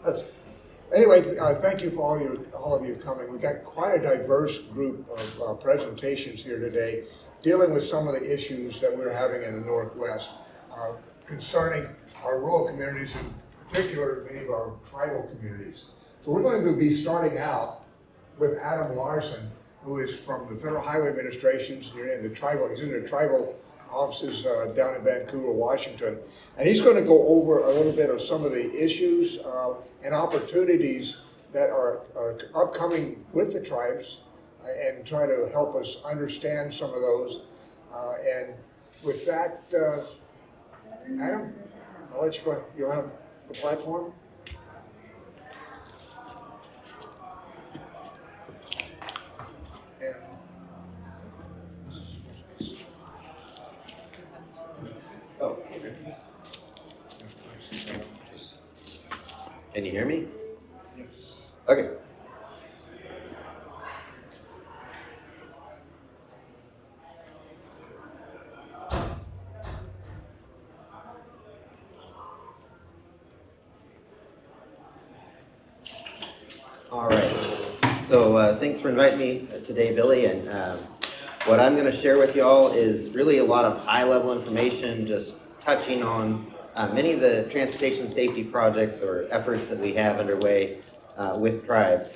That's, anyway, thank you for all of you coming. We've got quite a diverse group of presentations here today, dealing with some of the issues that we're having in the Northwest concerning our rural communities, in particular many of our tribal communities. So we're going to be starting out with Adam Larson, who is from the Federal Highway Administration. He's in the tribal offices down in Vancouver, Washington. And he's going to go over a little bit of some of the issues and opportunities that are upcoming with the tribes and try to help us understand some of those. And with that, Adam, I'll let you go. You'll have the platform. Oh, okay. Can you hear me? Yes. Okay. All right. So thanks for inviting me today, Billy. And what I'm going to share with y'all is really a lot of high-level information, just touching on many of the transportation safety projects or efforts that we have underway with tribes.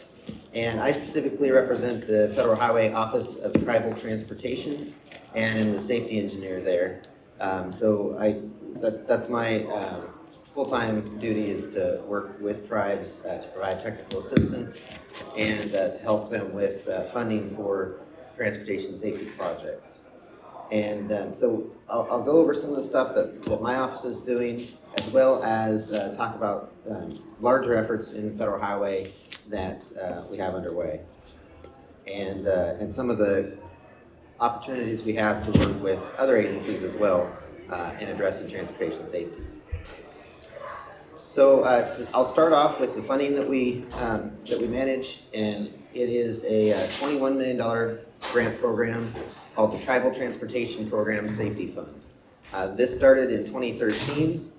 And I specifically represent the Federal Highway Office of Tribal Transportation and am the safety engineer there. That's my full-time duty is to work with tribes to provide technical assistance and to help them with funding for transportation safety projects. And so I'll go over some of the stuff that my office is doing, as well as talk about larger efforts in federal highway that we have underway, and some of the opportunities we have to work with other agencies as well in addressing transportation safety. So I'll start off with the funding that we manage, and it is a $21 million grant program called the Tribal Transportation Program Safety Fund. This started in 2013,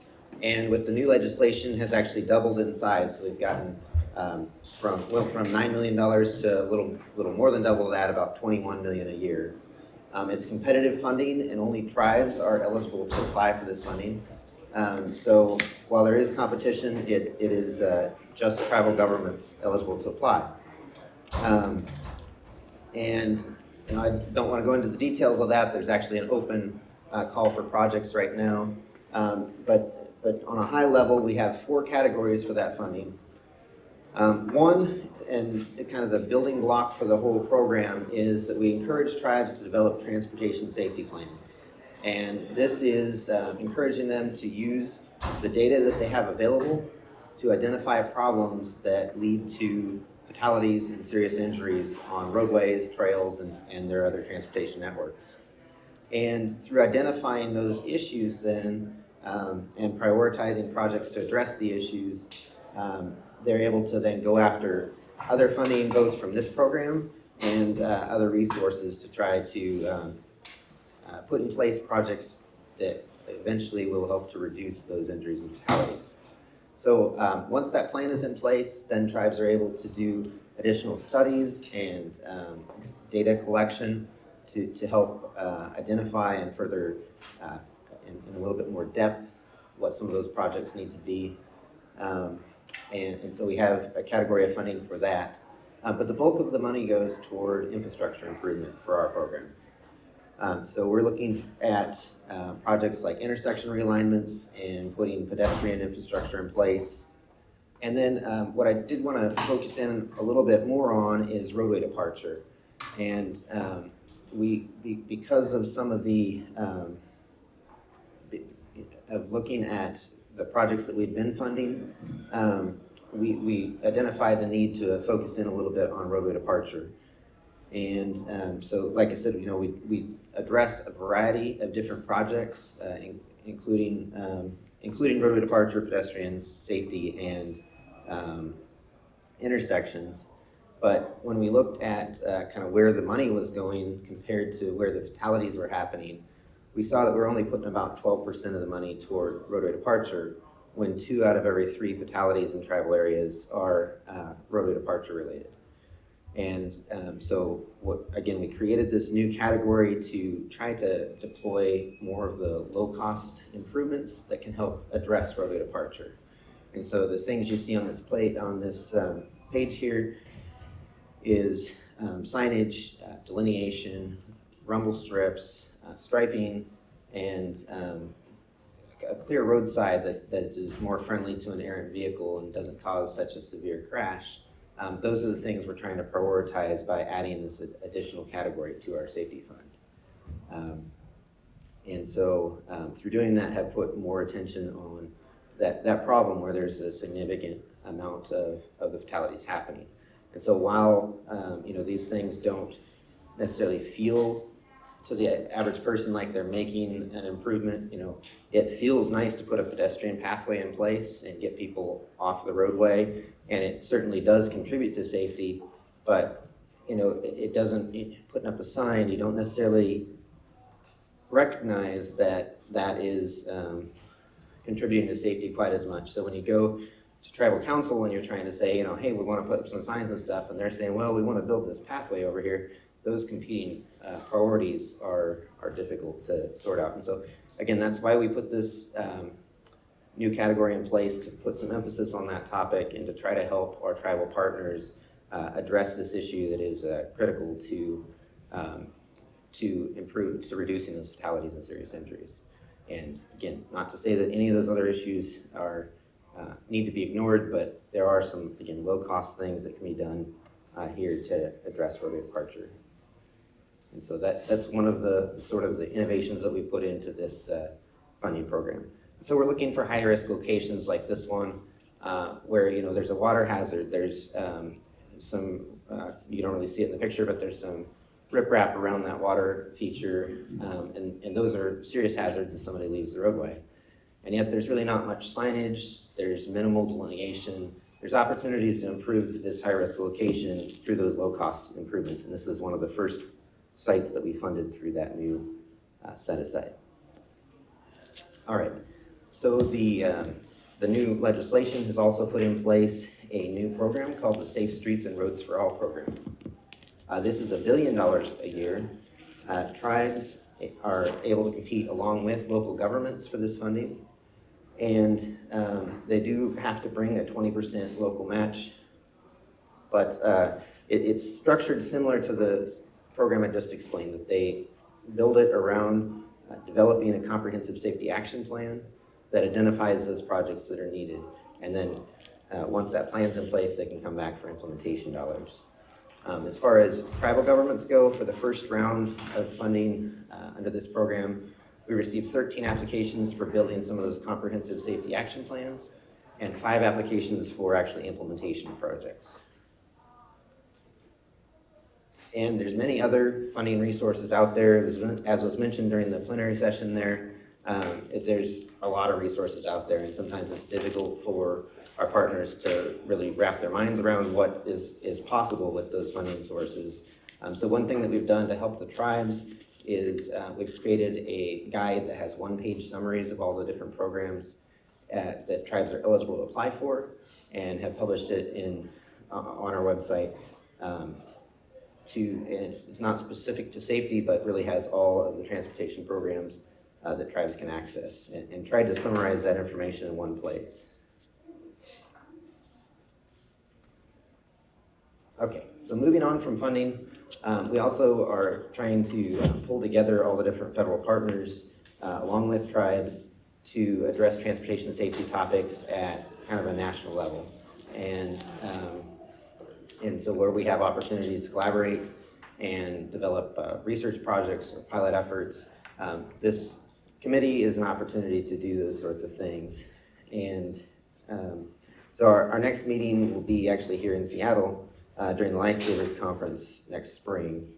and with the new legislation has actually doubled in size. So we've gotten from $9 million to a little more than double that, about $21 million a year. It's competitive funding, and only tribes are eligible to apply for this funding. So while there is competition, it is just tribal governments eligible to apply. And I don't want to go into the details of that. There's actually an open call for projects right now. But on a high level, we have 4 categories for that funding. One, and kind of the building block for the whole program, is that we encourage tribes to develop transportation safety plans. And this is encouraging them to use the data that they have available to identify problems that lead to fatalities and serious injuries on roadways, trails, and their other transportation networks. And through identifying those issues then, and prioritizing projects to address the issues, they're able to then go after other funding, both from this program and other resources, to try to put in place projects that eventually will help to reduce those injuries and fatalities. So once that plan is in place, then tribes are able to do additional studies and data collection to help identify and further, in a little bit more depth, what some of those projects need to be. And so we have a category of funding for that. But the bulk of the money goes toward infrastructure improvement for our program. So we're looking at projects like intersection realignments and putting pedestrian infrastructure in place. And then what I did want to focus in a little bit more on is roadway departure. And because of some of the, of looking at the projects that we've been funding, we identified the need to focus in a little bit on roadway departure. And so, like I said, we address a variety of different projects, including roadway departure, pedestrians, safety, and intersections. But when we looked at kind of where the money was going compared to where the fatalities were happening, we saw that we're only putting about 12% of the money toward roadway departure, when 2 out of every 3 fatalities in tribal areas are roadway departure related. And again, we created this new category to try to deploy more of the low-cost improvements that can help address roadway departure. And so the things you see on this page here is signage, delineation, rumble strips, striping, and a clear roadside that is more friendly to an errant vehicle and doesn't cause such a severe crash. Those are the things we're trying to prioritize by adding this additional category to our safety fund. Through doing that, have put more attention on that problem where there's a significant amount of the fatalities happening. And so while these things don't necessarily feel to the average person like they're making an improvement, it feels nice to put a pedestrian pathway in place and get people off the roadway, and it certainly does contribute to safety, but it doesn't, putting up a sign, you don't necessarily recognize that is contributing to safety quite as much. So when you go to tribal council and you're trying to say, hey, we want to put up some signs and stuff, and they're saying, well, we want to build this pathway over here, those competing priorities are difficult to sort out. And so again, that's why we put this new category in place, to put some emphasis on that topic and to try to help our tribal partners address this issue that is critical to reducing those fatalities and serious injuries. And again, not to say that any of those other issues need to be ignored, but there are some, again, low-cost things that can be done here to address roadway departure. And so that's one of the sort of the innovations that we put into this funding program. So we're looking for high-risk locations like this one, where there's a water hazard. There's some you don't really see it in the picture, but there's some riprap around that water feature, and those are serious hazards if somebody leaves the roadway. And yet there's really not much signage. There's minimal delineation. There's opportunities to improve this high-risk location through those low-cost improvements, and this is one of the first sites that we funded through that new set-aside. All right, so the new legislation has also put in place a new program called the Safe Streets and Roads for All program. This is $1 billion a year. Tribes are able to compete along with local governments for this funding, and they do have to bring a 20% local match, but it's structured similar to the program I just explained, that they build it around developing a comprehensive safety action plan that identifies those projects that are needed, and then once that plan's in place, they can come back for implementation dollars. As far as tribal governments go, for the first round of funding under this program, we received 13 applications for building some of those comprehensive safety action plans, and 5 applications for actually implementation projects. And there's many other funding resources out there. As was mentioned during the plenary session there's a lot of resources out there, and sometimes it's difficult for our partners to really wrap their minds around what is possible with those funding sources. So one thing that we've done to help the tribes is we've created a guide that has 1-page summaries of all the different programs that tribes are eligible to apply for, and have published it on our website. It's not specific to safety, but really has all of the transportation programs that tribes can access, and tried to summarize that information in one place. Okay, so moving on from funding, we also are trying to pull together all the different federal partners along with tribes to address transportation safety topics at kind of a national level. And so where we have opportunities to collaborate and develop research projects or pilot efforts, this committee is an opportunity to do those sorts of things. And so our next meeting will be actually here in Seattle during the Lifesavers Conference next spring.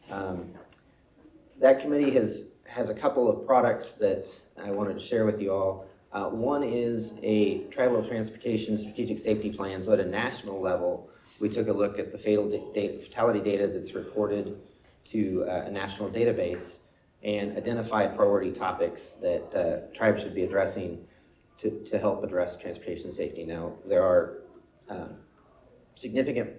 That committee has a couple of products that I wanted to share with you all. One is a tribal transportation strategic safety plan. So at a national level, we took a look at the fatality data that's reported to a national database and identified priority topics that tribes should be addressing to help address transportation safety. Now, there are significant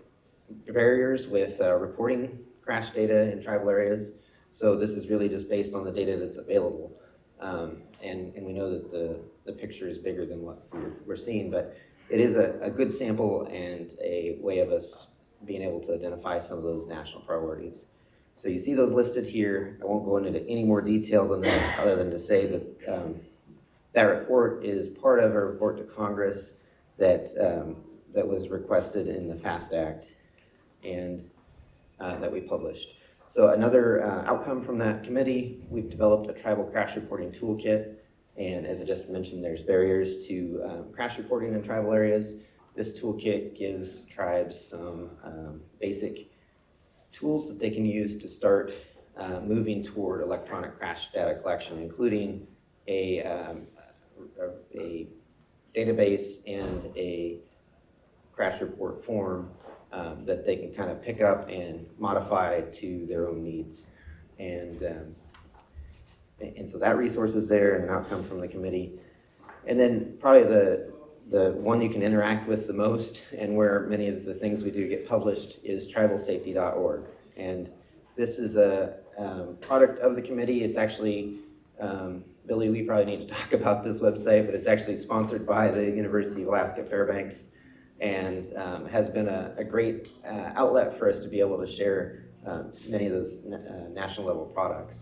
barriers with reporting crash data in tribal areas. So this is really just based on the data that's available. And we know that the picture is bigger than what we're seeing, but it is a good sample and a way of us being able to identify some of those national priorities. So you see those listed here. I won't go into any more detail than that, other than to say that that report is part of a report to Congress that that was requested in the FAST Act and that we published. So another outcome from that committee, we've developed a tribal crash reporting toolkit. And as I just mentioned, there's barriers to crash reporting in tribal areas. This toolkit gives tribes some basic tools that they can use to start moving toward electronic crash data collection, including a database and a crash report form that they can kind of pick up and modify to their own needs. And so that resource is there and an outcome from the committee. And then probably the one you can interact with the most and where many of the things we do get published is tribalsafety.org. And this is a product of the committee. It's actually, Billy, we probably need to talk about this website, but it's actually sponsored by the University of Alaska Fairbanks and has been a great outlet for us to be able to share many of those national level products.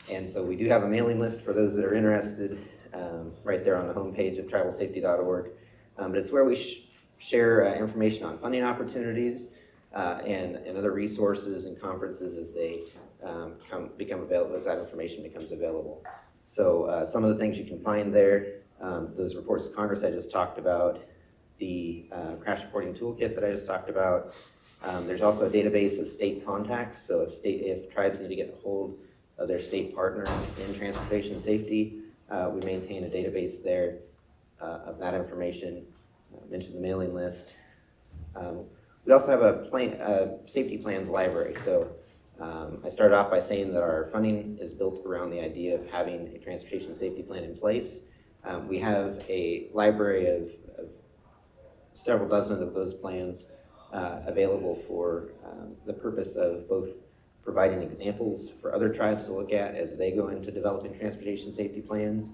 And so we do have a mailing list for those that are interested right there on the homepage of tribalsafety.org. But it's where we share information on funding opportunities and other resources and conferences as they become available, as that information becomes available. So some of the things you can find there, those reports to Congress I just talked about, the crash reporting toolkit that I just talked about. There's also a database of state contacts. So if tribes need to get a hold of their state partners in transportation safety, we maintain a database there of that information. I mentioned the mailing list. We also have a safety plans library. So I started off by saying that our funding is built around the idea of having a transportation safety plan in place. We have a library of several dozen of those plans available for the purpose of both providing examples for other tribes to look at as they go into developing transportation safety plans,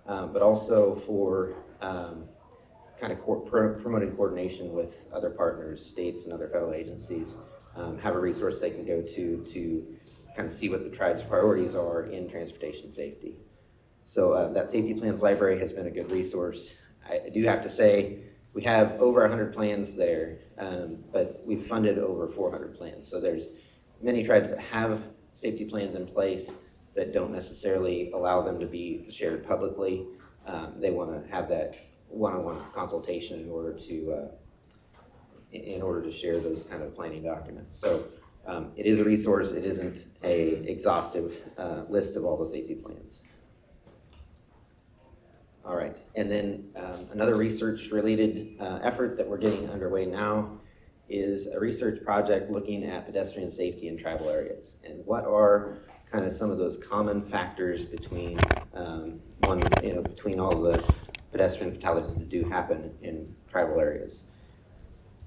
but also for kind of promoting coordination with other partners, states and other federal agencies, have a resource they can go to kind of see what the tribe's priorities are in transportation safety. So that safety plans library has been a good resource. I do have to say, we have over 100 plans there, but we've funded over 400 plans. So there's many tribes that have safety plans in place that don't necessarily allow them to be shared publicly. They want to have that one-on-one consultation in order to share those kind of planning documents. So it is a resource. It isn't an exhaustive list of all the safety plans. All right, and then another research-related effort that we're getting underway now is a research project looking at pedestrian safety in tribal areas. And what are kind of some of those common factors between between all the pedestrian fatalities that do happen in tribal areas?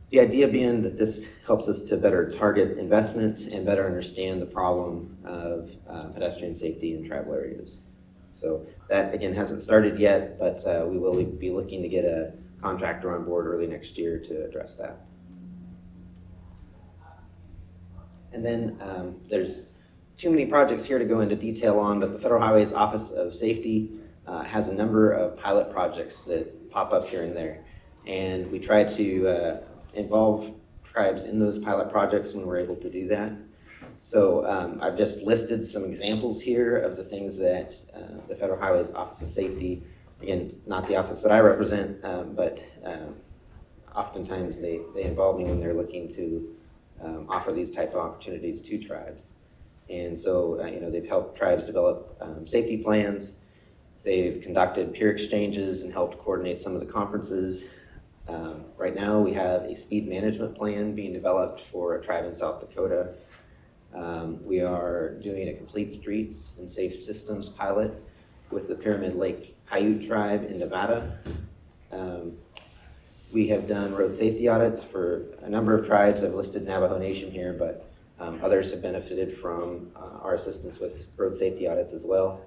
The idea being that this helps us to better target investment and better understand the problem of pedestrian safety in tribal areas. So that, again, hasn't started yet, but we will be looking to get a contractor on board early next year to address that. And then there's too many projects here to go into detail on, but the Federal Highways Office of Safety has a number of pilot projects that pop up here and there. And we try to involve tribes in those pilot projects when we're able to do that. So I've just listed some examples here of the things that the Federal Highways Office of Safety, again, not the office that I represent, but oftentimes they involve me when they're looking to offer these type of opportunities to tribes. And so, they've helped tribes develop safety plans. They've conducted peer exchanges and helped coordinate some of the conferences. Right now, we have a speed management plan being developed for a tribe in South Dakota. We are doing a complete streets and safe systems pilot with the Pyramid Lake Paiute tribe in Nevada. We have done road safety audits for a number of tribes. I've listed Navajo Nation here, but others have benefited from our assistance with road safety audits as well.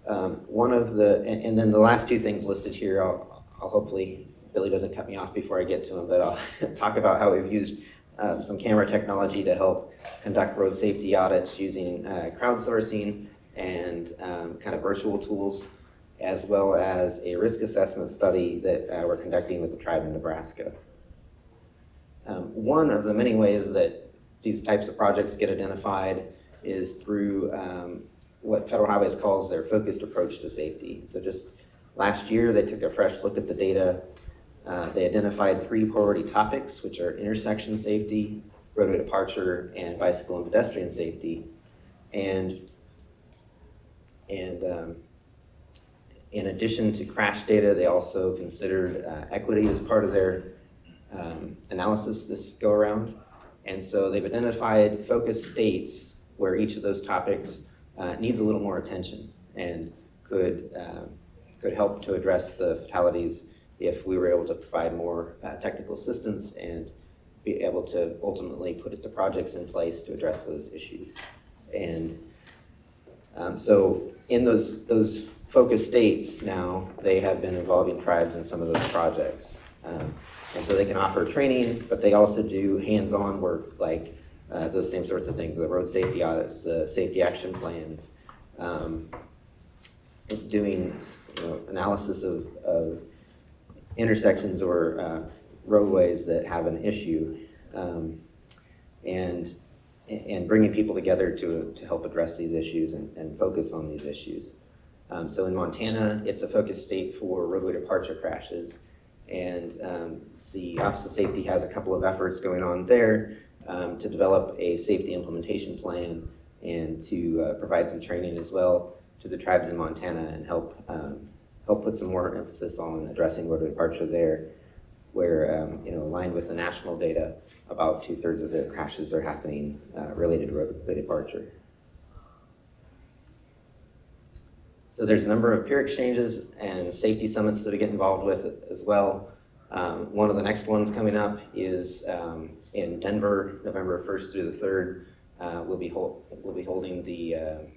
And then the last two things listed here, I'll hopefully, Billy doesn't cut me off before I get to them, but I'll talk about how we've used some camera technology to help conduct road safety audits using crowdsourcing and kind of virtual tools, as well as a risk assessment study that we're conducting with the tribe in Nebraska. One of the many ways that these types of projects get identified is through what Federal Highways calls their focused approach to safety. So just last year, they took a fresh look at the data. They identified 3 priority topics, which are intersection safety, roadway departure, and bicycle and pedestrian safety. And in addition to crash data, they also considered equity as part of their analysis this go around. And so they've identified focus states where each of those topics needs a little more attention and could help to address the fatalities if we were able to provide more technical assistance and be able to ultimately put the projects in place to address those issues. And so in those focus states now, they have been involving tribes in some of those projects. And so they can offer training, but they also do hands-on work like those same sorts of things, the road safety audits, the safety action plans, doing analysis of intersections or roadways that have an issue, and bringing people together to help address these issues and focus on these issues. So in Montana, it's a focus state for roadway departure crashes, and the Office of Safety has a couple of efforts going on there to develop a safety implementation plan and to provide some training as well to the tribes in Montana and help put some more emphasis on addressing roadway departure there, where aligned with the national data, about 2/3 of the crashes are happening related to roadway departure. So there's a number of peer exchanges and safety summits that I get involved with as well. One of the next ones coming up is in Denver, November 1st through the 3rd. We'll be holding the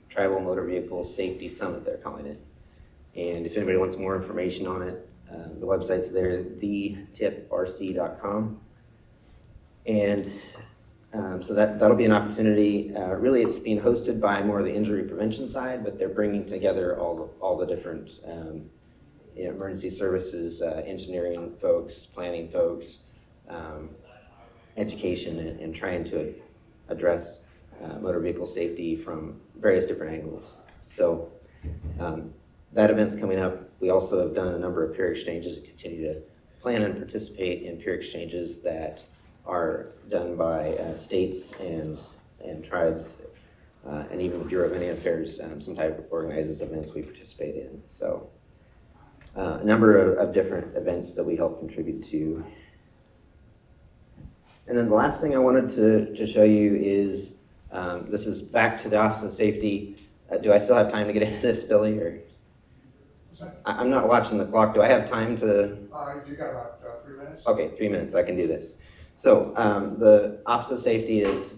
Tribal Motor Vehicle Safety Summit, they're calling it. And if anybody wants more information on it, the website's there, thetiprc.com. And so that'll be an opportunity. Really, it's being hosted by more of the injury prevention side, but they're bringing together all the different emergency services, engineering folks, planning folks, education, and trying to address motor vehicle safety from various different angles. So that event's coming up. We also have done a number of peer exchanges and continue to plan and participate in peer exchanges that are done by states and tribes, and even the Bureau of Indian Affairs sometimes organizes events we participate in. So a number of different events that we help contribute to. And then the last thing I wanted to show you is, this is back to the Office of Safety. Do I still have time to get into this, Billy? Or I'm not watching the clock. Do I have time to? You got about 3 minutes. Okay, 3 minutes. I can do this. So the Office of Safety is,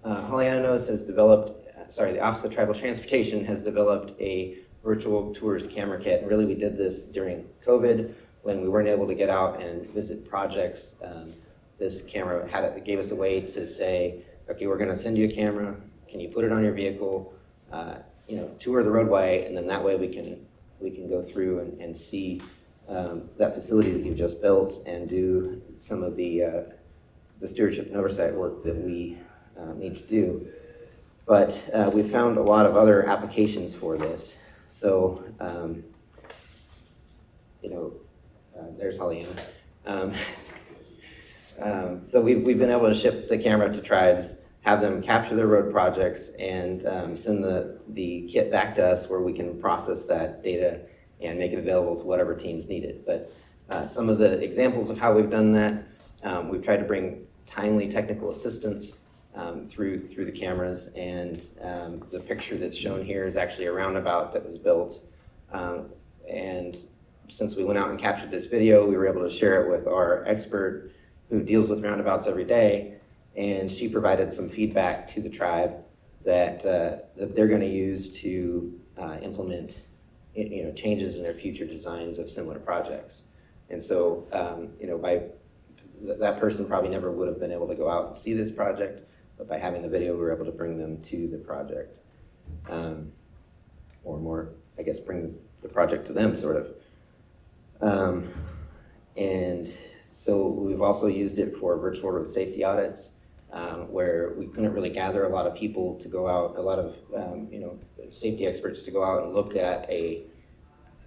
Holianos has developed, the Office of Tribal Transportation has developed a virtual tours camera kit. And really we did this during COVID when we weren't able to get out and visit projects. This camera gave us a way to say, okay, we're gonna send you a camera. Can you put it on your vehicle? Tour the roadway, and then that way we can go through and see that facility that you've just built and do some of the stewardship and oversight work that we need to do. But we found a lot of other applications for this. So, there's Hollyana. So we've been able to ship the camera to tribes, have them capture their road projects, and send the kit back to us where we can process that data and make it available to whatever teams need it. But some of the examples of how we've done that, we've tried to bring timely technical assistance through the cameras, and the picture that's shown here is actually a roundabout that was built And since we went out and captured this video, we were able to share it with our expert who deals with roundabouts every day, and she provided some feedback to the tribe that they're going to use to implement changes in their future designs of similar projects. And so that person probably never would have been able to go out and see this project, but by having the video, we were able to bring them to the project. Or more, I guess, bring the project to them, sort of. And so we've also used it for virtual road safety audits, where we couldn't really gather a lot of people to go out, a lot of safety experts to go out and look at a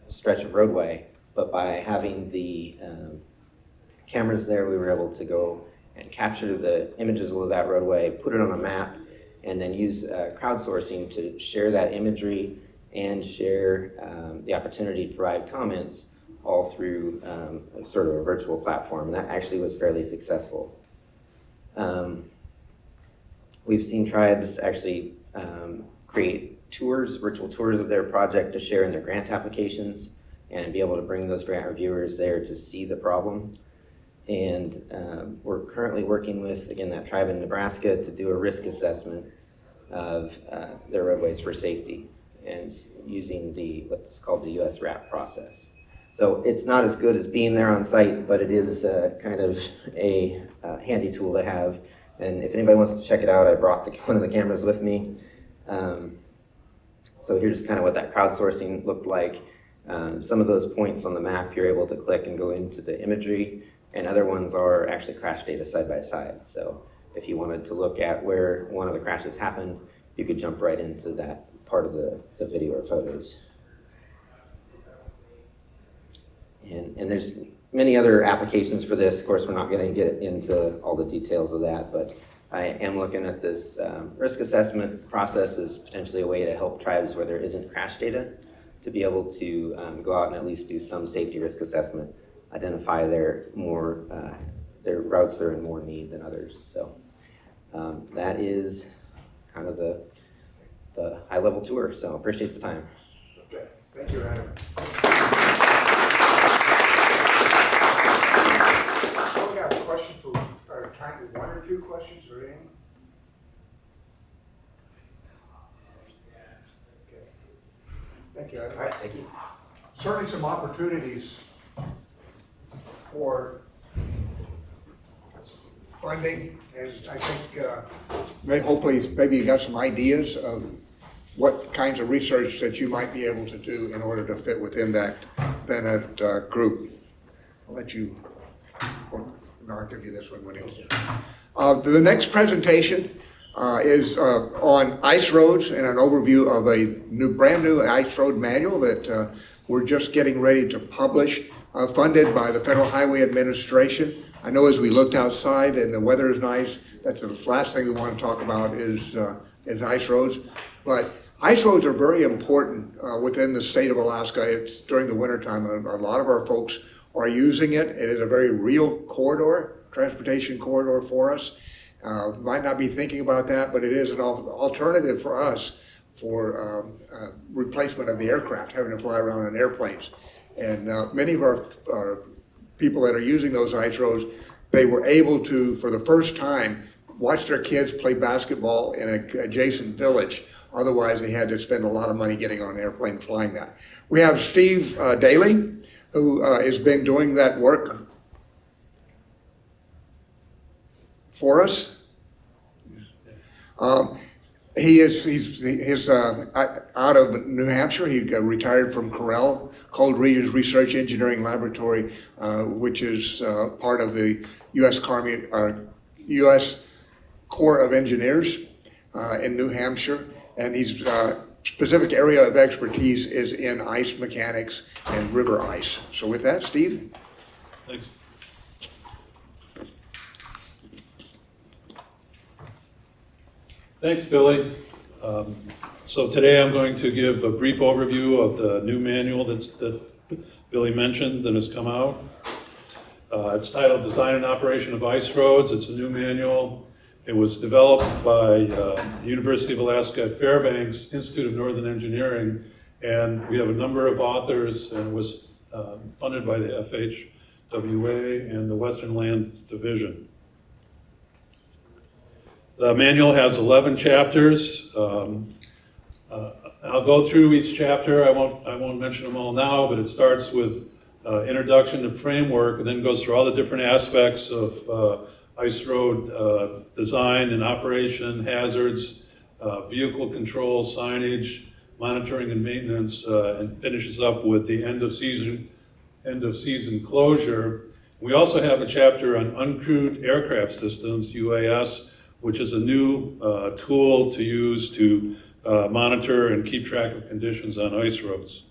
stretch of roadway. But by having the cameras there, we were able to go and capture the images of that roadway, put it on a map, and then use crowdsourcing to share that imagery and share the opportunity to provide comments all through sort of a virtual platform. And that actually was fairly successful. We've seen tribes actually create tours, virtual tours of their project to share in their grant applications and be able to bring those grant reviewers there to see the problem. And we're currently working with, again, that tribe in Nebraska to do a risk assessment of their roadways for safety and using what's called the US RAP process. So it's not as good as being there on site, but it is kind of a handy tool to have. And if anybody wants to check it out, I brought one of the cameras with me. So here's kind of what that crowdsourcing looked like. Some of those points on the map you're able to click and go into the imagery, and other ones are actually crash data side by side. So if you wanted to look at where one of the crashes happened, you could jump right into that part of the video or photos. And there's many other applications for this. Of course, we're not going to get into all the details of that, but I am looking at this risk assessment process as potentially a way to help tribes where there isn't crash data to be able to go out and at least do some safety risk assessment, identify their routes that are in more need than others. So that is kind of the high-level tour. So appreciate the time. Okay, thank you, Adam. We have a question for time for one or two questions or anything. Okay. Thank you, Adam. Thank you. Certainly some opportunities for funding, and I think hopefully maybe you got some ideas of what kinds of research that you might be able to do in order to fit within that group. I'll let you, no, I'll give you this one when the next presentation is on ice roads and an overview of a brand new ice road manual that we're just getting ready to publish, funded by the Federal Highway Administration. I know as we looked outside and the weather is nice, that's the last thing we want to talk about is ice roads. But ice roads are very important within the state of Alaska. It's during the wintertime. A lot of our folks are using it. It is a very real corridor, transportation corridor for us. Might not be thinking about that, but it is an alternative for us for replacement of the aircraft, having to fly around on airplanes. And many of our people that are using those ice roads, they were able to, for the first time, watch their kids play basketball in an adjacent village. Otherwise, they had to spend a lot of money getting on an airplane flying that. We have Steve Daly, who has been doing that work for us. He's out of New Hampshire. He retired from Corel, Cold Regions Research Engineering Laboratory, which is part of the U.S. Corps of Engineers in New Hampshire. And his specific area of expertise is in ice mechanics and river ice. So with that, Steve. Thanks. Thanks, Billy. So today I'm going to give a brief overview of the new manual that Billy mentioned that has come out. It's titled Design and Operation of Ice Roads. It's a new manual. It was developed by the University of Alaska at Fairbanks Institute of Northern Engineering And we have a number of authors, and it was funded by the FHWA and the Western Land Division. The manual has 11 chapters. I'll go through each chapter. I won't mention them all now, but it starts with introduction to framework, and then goes through all the different aspects of ice road design and operation, hazards, vehicle control, signage, monitoring and maintenance, and finishes up with the end of season closure. We also have a chapter on uncrewed aircraft systems, UAS, which is a new tool to use to monitor and keep track of conditions on ice roads.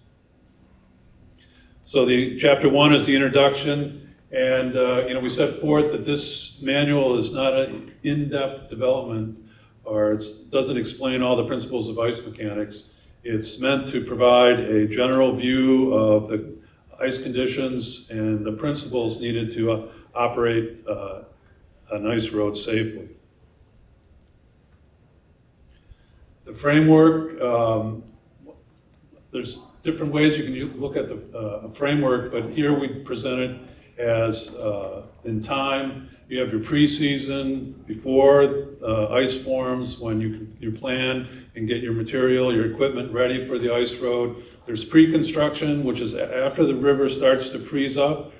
So the chapter 1 is the introduction, and we set forth that this manual is not an in-depth development, or it doesn't explain all the principles of ice mechanics. It's meant to provide a general view of the ice conditions and the principles needed to operate an ice road safely. The framework, there's different ways you can look at the framework, but here we present it as in time. You have your pre-season before ice forms, when you plan and get your material, your equipment ready for the ice road. There's pre-construction, which is after the river starts to freeze up,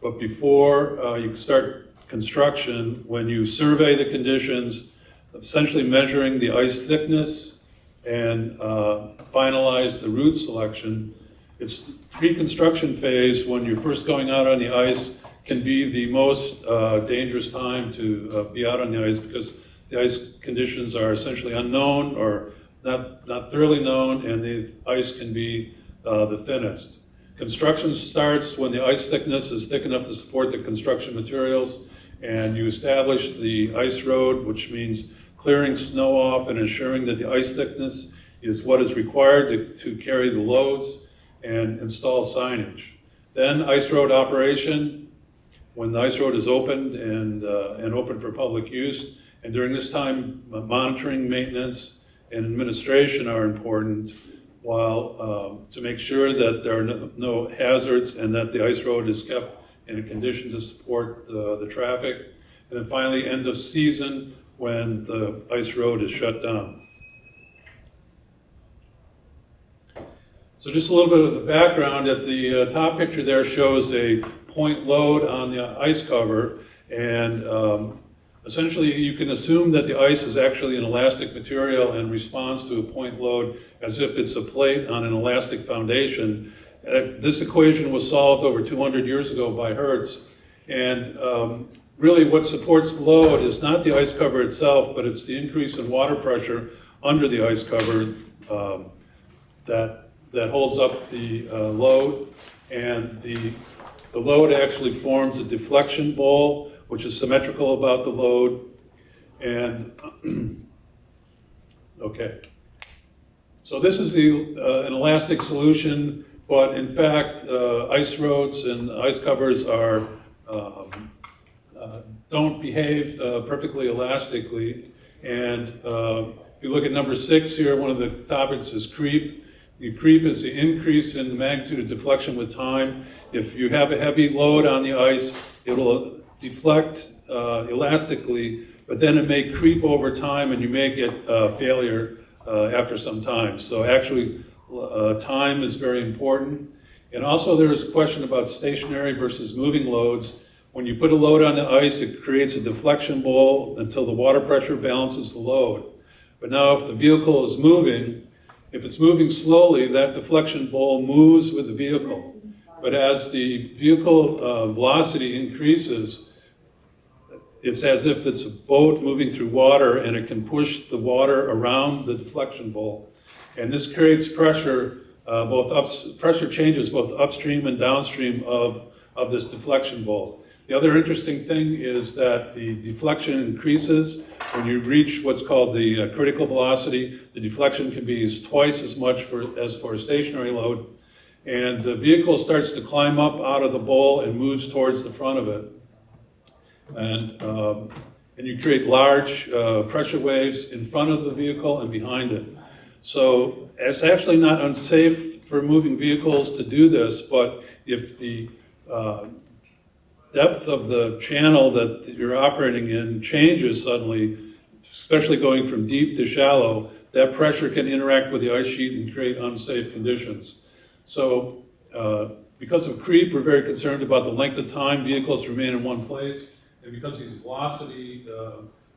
but before you start construction, when you survey the conditions, essentially measuring the ice thickness and finalize the route selection. It's pre-construction phase, when you're first going out on the ice, can be the most dangerous time to be out on the ice, because the ice conditions are essentially unknown or not thoroughly known, and the ice can be the thinnest. Construction starts when the ice thickness is thick enough to support the construction materials, and you establish the ice road, which means clearing snow off and ensuring that the ice thickness is what is required to carry the loads, and install signage. Then ice road operation, when the ice road is opened and open for public use. And during this time, monitoring, maintenance, and administration are important, while to make sure that there are no hazards and that the ice road is kept in a condition to support the traffic. And then finally, end of season, when the ice road is shut down. So just a little bit of the background. At the top picture there shows a point load on the ice cover, and essentially you can assume that the ice is actually an elastic material and responds to a point load as if it's a plate on an elastic foundation. This equation was solved over 200 years ago by Hertz, and really what supports the load is not the ice cover itself, but it's the increase in water pressure under the ice cover that holds up the load. And the load actually forms a deflection bowl, which is symmetrical about the load. And okay, so this is an elastic solution, but in fact, ice roads and ice covers are don't behave perfectly elastically. And if you look at number 6 here, one of the topics is creep. The creep is the increase in the magnitude of deflection with time. If you have a heavy load on the ice, it will deflect elastically, but then it may creep over time, and you may get failure after some time. So actually, time is very important. And also there is a question about stationary versus moving loads. When you put a load on the ice, it creates a deflection bowl until the water pressure balances the load. But now if the vehicle is moving, if it's moving slowly, that deflection bowl moves with the vehicle. But as the vehicle velocity increases, it's as if it's a boat moving through water, and it can push the water around the deflection bowl. And this creates pressure, pressure changes both upstream and downstream of this deflection bowl. The other interesting thing is that the deflection increases when you reach what's called the critical velocity. The deflection can be twice as much as for a stationary load. And the vehicle starts to climb up out of the bowl and moves towards the front of it. And you create large pressure waves in front of the vehicle and behind it. So it's actually not unsafe for moving vehicles to do this, but if the depth of the channel that you're operating in changes suddenly, especially going from deep to shallow, that pressure can interact with the ice sheet and create unsafe conditions. So because of creep, we're very concerned about the length of time vehicles remain in one place. And because of these velocity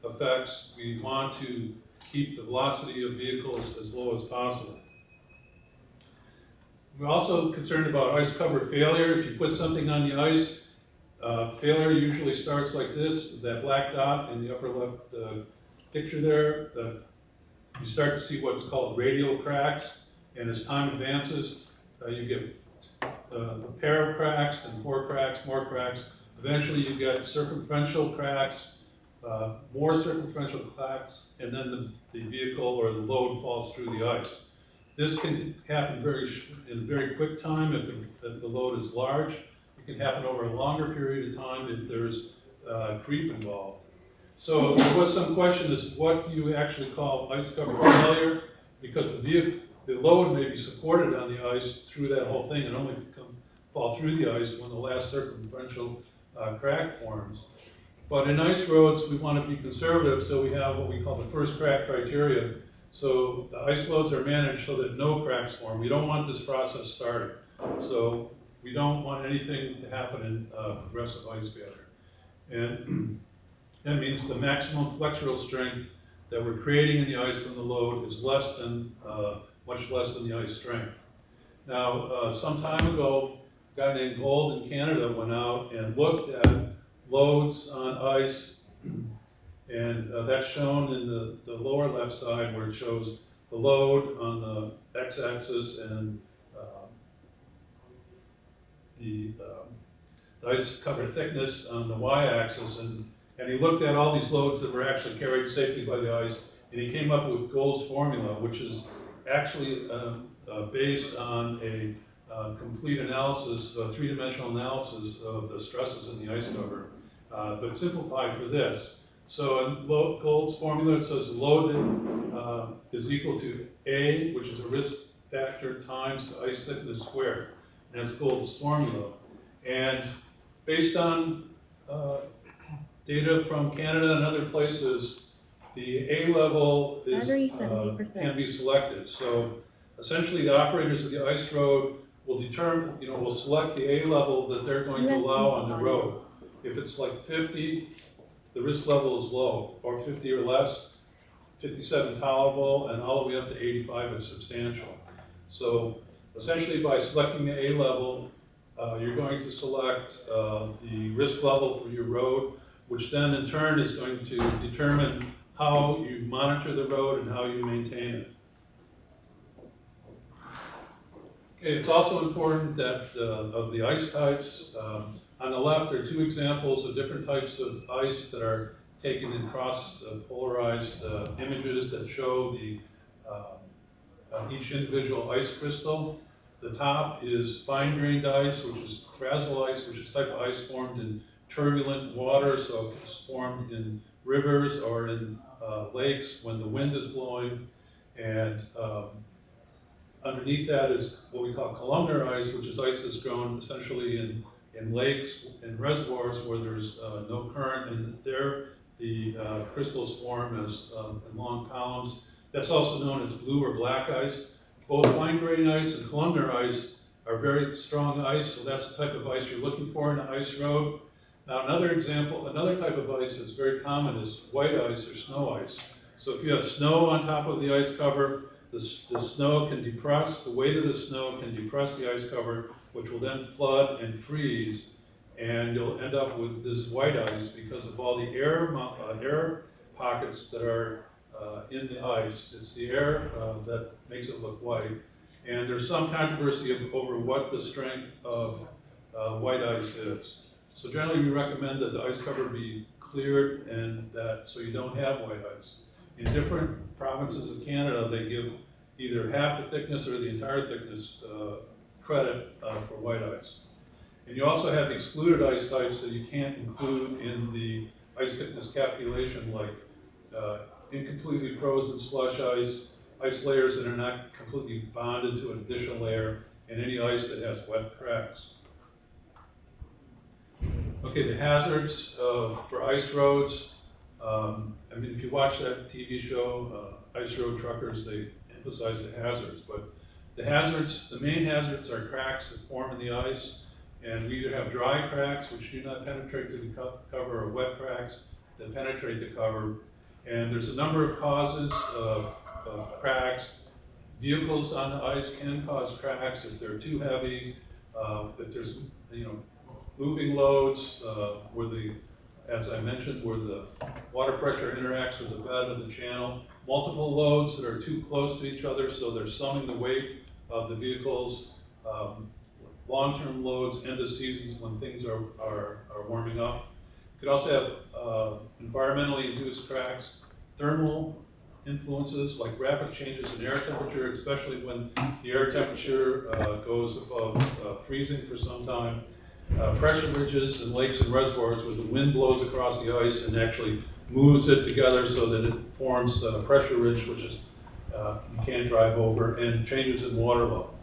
effects, we want to keep the velocity of vehicles as low as possible. We're also concerned about ice cover failure. If you put something on the ice, failure usually starts like this, that black dot in the upper left picture there. You start to see what's called radial cracks, and as time advances, you get a pair of cracks, and 4 cracks, more cracks. Eventually you get circumferential cracks, more circumferential cracks, and then the vehicle or the load falls through the ice. This can happen in a very quick time if the load is large. It can happen over a longer period of time if there's creep involved. So there was some question as what do you actually call ice cover failure? Because the load may be supported on the ice through that whole thing and only fall through the ice when the last circumferential crack forms. But in ice roads, we want to be conservative, so we have what we call the first crack criteria. So the ice loads are managed so that no cracks form. We don't want this process started. So we don't want anything to happen in progressive ice failure. And that means the maximum flexural strength that we're creating in the ice from the load is less than, much less than the ice strength. Now, some time ago, a guy named Gold in Canada went out and looked at loads on ice, and that's shown in the lower left side where it shows the load on the x-axis and the ice cover thickness on the y-axis, and he looked at all these loads that were actually carried safely by the ice, and he came up with Gold's formula, which is actually based on a complete analysis, a 3-dimensional analysis of the stresses in the ice cover, but simplified for this. So in Gold's formula, it says load is equal to A, which is a risk factor, times the ice thickness squared. And that's Gold's formula. And based on data from Canada and other places, the A level is, can be selected. So essentially the operators of the ice road will determine, will select the A level that they're going to allow on the road. If it's like 50, the risk level is low, or 50 or less, 57 tolerable, and all the way up to 85 is substantial. So essentially by selecting the A level, you're going to select the risk level for your road, which then in turn is going to determine how you monitor the road and how you maintain it. Okay, it's also important that of the ice types, on the left there are 2 examples of different types of ice that are taken in cross-polarized images that show the each individual ice crystal. The top is fine-grained ice, which is frazzle ice, which is a type of ice formed in turbulent water, so it's formed in rivers or in lakes when the wind is blowing. And underneath that is what we call columnar ice, which is ice that's grown essentially in lakes and reservoirs where there's no current, and there the crystals form as in long columns. That's also known as blue or black ice. Both fine-grained ice and columnar ice are very strong ice, so that's the type of ice you're looking for in an ice road. Now another type of ice that's very common is white ice or snow ice. So if you have snow on top of the ice cover, the snow can depress, the weight of the snow can depress the ice cover, which will then flood and freeze, and you'll end up with this white ice because of all the air pockets that are in the ice. It's the air that makes it look white. And there's some controversy over what the strength of white ice is. So generally we recommend that the ice cover be cleared and that so you don't have white ice. In different provinces of Canada, they give either half the thickness or the entire thickness credit for white ice. And you also have excluded ice types that you can't include in the ice thickness calculation, like incompletely frozen slush ice, ice layers that are not completely bonded to an additional layer, and any ice that has wet cracks. Okay, the hazards for ice roads. I mean, if you watch that TV show, Ice Road Truckers, they emphasize the hazards, but the main hazards are cracks that form in the ice, and we either have dry cracks, which do not penetrate to the cover, or wet cracks that penetrate the cover. And there's a number of causes of cracks. Vehicles on the ice can cause cracks if they're too heavy, if there's, moving loads, as I mentioned, where the water pressure interacts with the bed of the channel. Multiple loads that are too close to each other, so they're summing the weight of the vehicles. Long-term loads, end of seasons when things are warming up. You could also have environmentally induced cracks, thermal influences like rapid changes in air temperature, especially when the air temperature goes above freezing for some time. Pressure ridges in lakes and reservoirs where the wind blows across the ice and actually moves it together so that it forms a pressure ridge, which is you can't drive over, and changes in water level.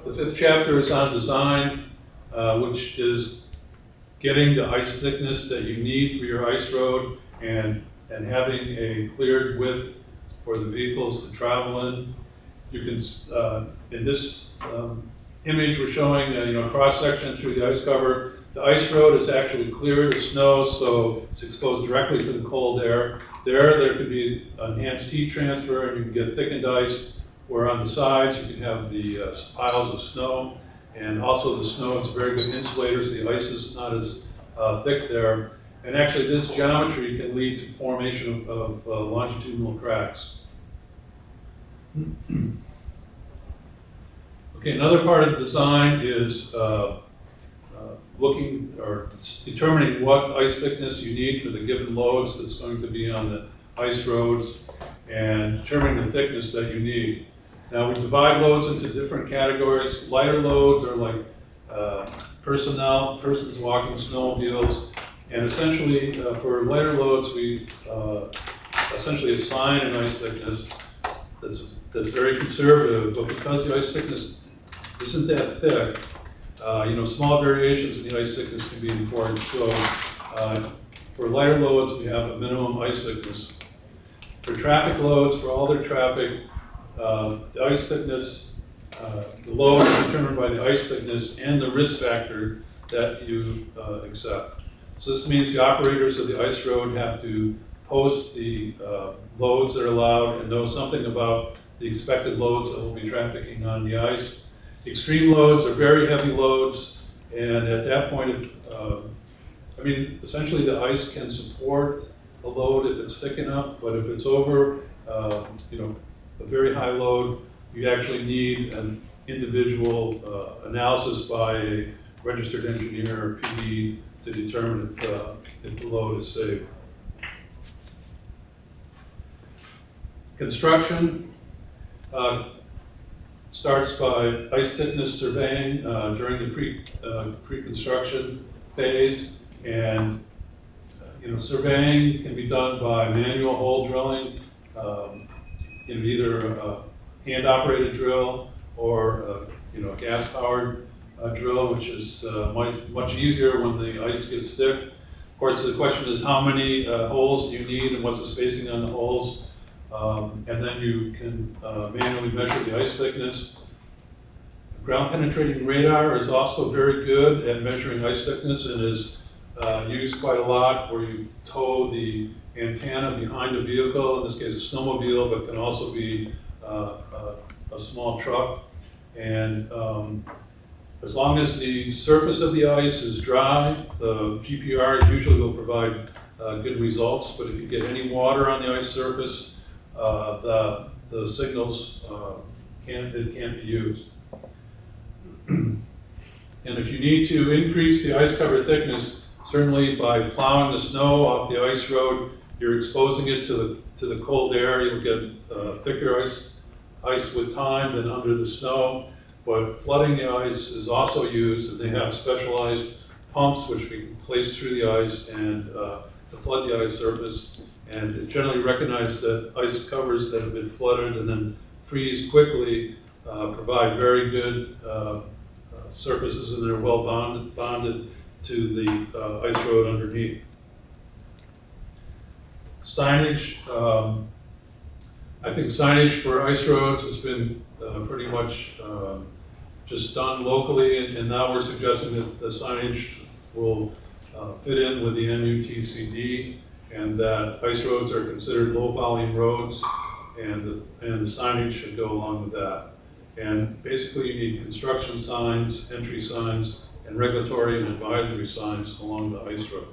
The fifth chapter is on design, which is getting the ice thickness that you need for your ice road and having a cleared width for the vehicles to travel in. You can, in this image, we're showing a cross-section through the ice cover. The ice road is actually cleared of snow, so it's exposed directly to the cold air. There could be enhanced heat transfer, and you can get thickened ice, where on the sides you can have the piles of snow. And also the snow is a very good insulator, so the ice is not as thick there. And actually this geometry can lead to formation of longitudinal cracks. Okay, another part of the design is looking or determining what ice thickness you need for the given loads that's going to be on the ice roads, and determining the thickness that you need. Now we divide loads into different categories. Lighter loads are like persons walking snowmobiles, and essentially for lighter loads we essentially assign an ice thickness that's very conservative, but because the ice thickness isn't that thick, small variations in the ice thickness can be important. So for lighter loads, we have a minimum ice thickness. For traffic loads, for all their traffic, the ice thickness, the load is determined by the ice thickness and the risk factor that you accept. So this means the operators of the ice road have to post the loads that are allowed and know something about the expected loads that will be trafficking on the ice. Extreme loads are very heavy loads, and at that point, essentially the ice can support a load if it's thick enough, but if it's over, a very high load, you actually need an individual analysis by a registered engineer or PD to determine if the load is safe. Construction starts by ice thickness surveying during the pre-construction phase, and surveying can be done by manual hole drilling, either a hand-operated drill or a gas-powered drill, which is much easier when the ice gets thick. Of course, the question is how many holes do you need and what's the spacing on the holes. And then you can manually measure the ice thickness. Ground penetrating radar is also very good at measuring ice thickness and is used quite a lot, where you tow the antenna behind a vehicle, in this case a snowmobile, but can also be a small truck. And as long as the surface of the ice is dry, the GPR usually will provide good results. But if you get any water on the ice surface, the signals can't be used. And if you need to increase the ice cover thickness, certainly by plowing the snow off the ice road, you're exposing it to the cold air. You'll get thicker ice with time than under the snow. But flooding the ice is also used, and they have specialized pumps which we can place through the ice and to flood the ice surface. And it's generally recognized that ice covers that have been flooded and then freeze quickly provide very good surfaces, and they're well bonded to the ice road underneath. Signage, I think signage for ice roads has been pretty much just done locally, and now we're suggesting that the signage will fit in with the MUTCD, and that ice roads are considered low volume roads, and the signage should go along with that. And basically you need construction signs, entry signs, and regulatory and advisory signs along the ice road.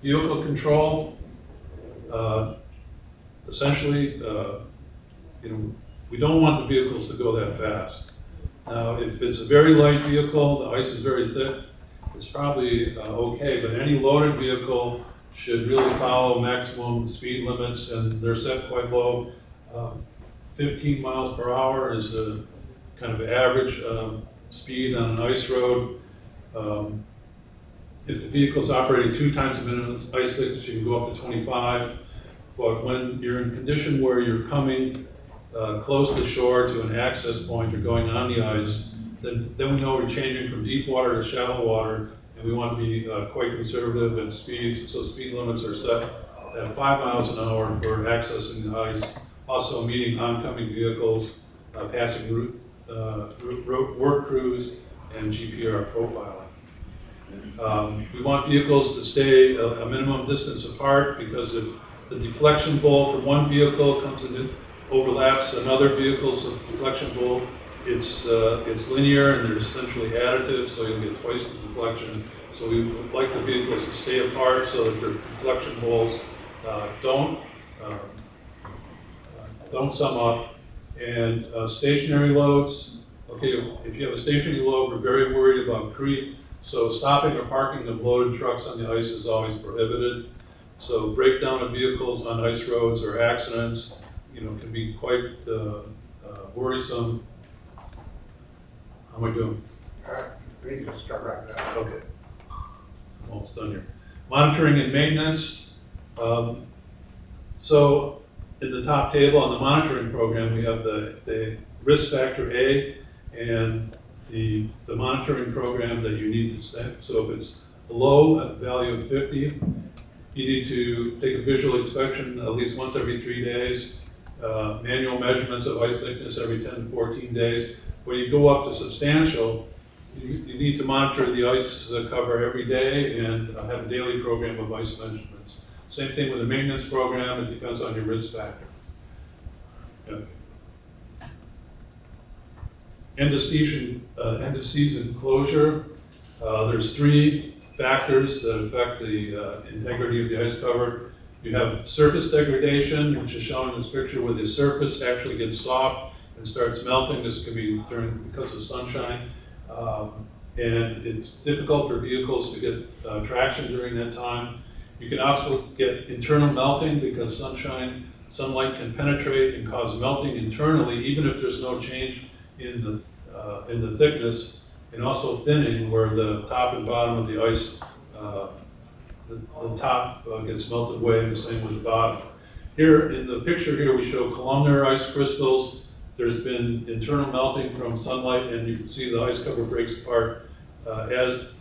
Vehicle control, essentially, we don't want the vehicles to go that fast. Now, if it's a very light vehicle, the ice is very thick, it's probably okay, but any loaded vehicle should really follow maximum speed limits, and they're set quite low. 15 miles per hour is a kind of average speed on an ice road. If the vehicle's operating 2 times a minute ice thickness, you can go up to 25. But when you're in condition where you're coming close to shore to an access point or going on the ice, then we know we're changing from deep water to shallow water, and we want to be quite conservative in speeds. So speed limits are set at 5 miles an hour for accessing the ice, also meeting oncoming vehicles, passing work crews, and GPR profiling. We want vehicles to stay a minimum distance apart, because if the deflection bowl from one vehicle comes in, overlaps another vehicle's deflection bowl, it's linear and they're essentially additive, so you'll get twice the deflection. So we would like the vehicles to stay apart so that their deflection bowls don't sum up. And stationary loads, okay, if you have a stationary load, we're very worried about creep. So stopping or parking of loaded trucks on the ice is always prohibited. So breakdown of vehicles on ice roads or accidents, can be quite worrisome. How am I doing? We can start wrapping up. Okay. Almost done here. Monitoring and maintenance. So in the top table on the monitoring program, we have the risk factor A and the monitoring program that you need to set. So if it's below a value of 50, you need to take a visual inspection at least once every 3 days, manual measurements of ice thickness every 10 to 14 days. When you go up to substantial, you need to monitor the ice cover every day and have a daily program of ice measurements. Same thing with the maintenance program, it depends on your risk factor. Okay. End of season closure. There's 3 factors that affect the integrity of the ice cover. You have surface degradation, which is shown in this picture, where the surface actually gets soft and starts melting. This could be because of sunshine. And it's difficult for vehicles to get traction during that time. You can also get internal melting because sunlight can penetrate and cause melting internally, even if there's no change in the thickness, and also thinning, where the top and bottom of the ice, the top gets melted away, and the same with the bottom. Here in the picture here, we show columnar ice crystals. There's been internal melting from sunlight, and you can see the ice cover breaks apart as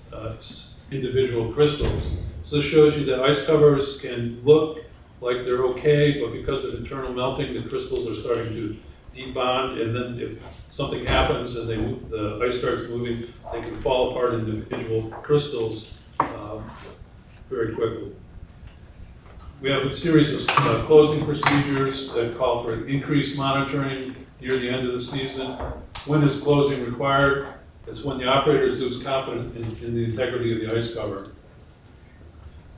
individual crystals. So this shows you that ice covers can look like they're okay, but because of internal melting, the crystals are starting to debond, and then if something happens and the ice starts moving, they can fall apart into individual crystals very quickly. We have a series of closing procedures that call for increased monitoring near the end of the season. When is closing required? It's when the operators lose confidence in the integrity of the ice cover.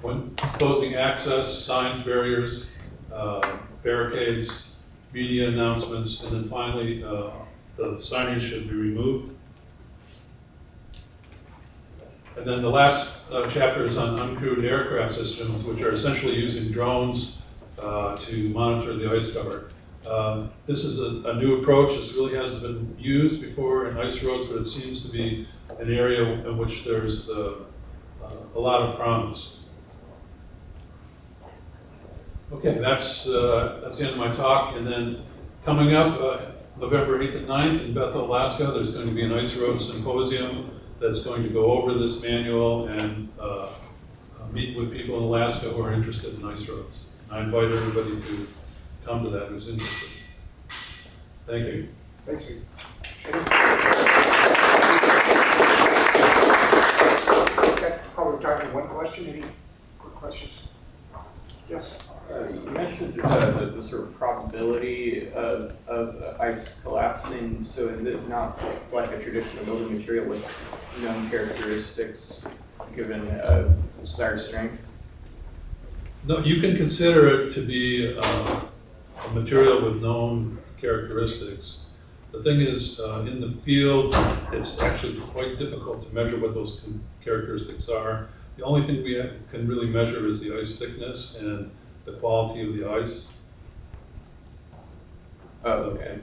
When closing access, signs, barriers, barricades, media announcements, and then finally the signage should be removed. And then the last chapter is on uncrewed aircraft systems, which are essentially using drones to monitor the ice cover. This is a new approach. This really hasn't been used before in ice roads, but it seems to be an area in which there's a lot of promise. Okay, that's the end of my talk. And then coming up, November 8th and 9th in Bethel, Alaska, there's going to be an ice road symposium that's going to go over this manual and meet with people in Alaska who are interested in ice roads. I invite everybody to come to that who's interested. Thank you. Thanks, Steve. Okay, probably time for one question. Any quick questions? Yes. You mentioned the sort of probability of ice collapsing. So is it not like a traditional building material with known characteristics given desired strength? No, you can consider it to be a material with known characteristics. The thing is, in the field, it's actually quite difficult to measure what those characteristics are. The only thing we can really measure is the ice thickness and the quality of the ice. Oh, okay.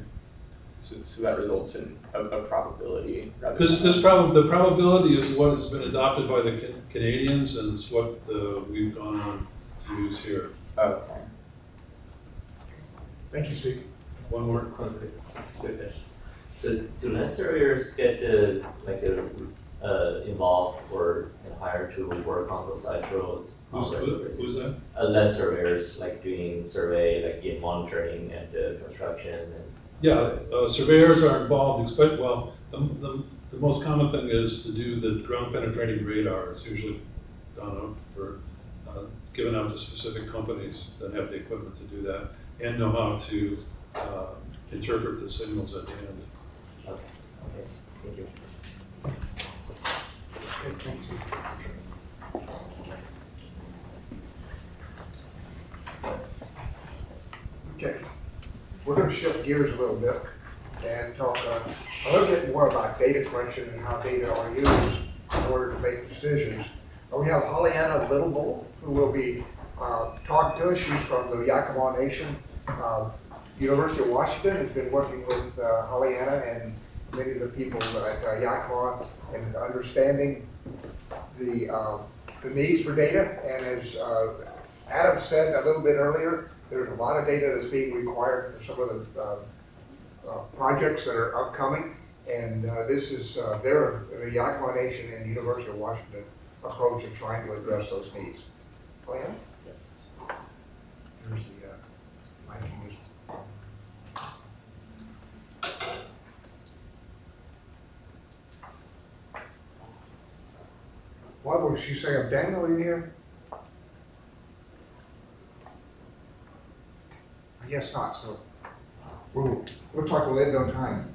So that results in a probability. The probability is what has been adopted by the Canadians, and it's what we've gone on to use here. Okay. Thank you, Steve. One more. So do land surveyors get involved or hired to work on those ice roads? Who's that? Land surveyors, like doing survey, like in monitoring and construction. And Yeah, surveyors are involved. Well, the most common thing is to do the ground penetrating radar. It's usually done given out to specific companies that have the equipment to do that and know how to interpret the signals at the end. okay, thank you. Okay, thanks, Steve. Okay, we're going to shift gears a little bit and talk a little bit more about data collection and how data are used in order to make decisions. We have Hollyana Littlebull, who will be talking to us. She's from the Yakima Nation. University of Washington has been working with Hollyana and many of the people at Yakima and understanding the needs for data. And as Adam said a little bit earlier, there's a lot of data that's being required for some of the projects that are upcoming. And this is the Yakima Nation and University of Washington approach of trying to address those needs. Plan? There's the mic. What was she saying? Daniel, are you here? I guess not, so we'll talk a little on time.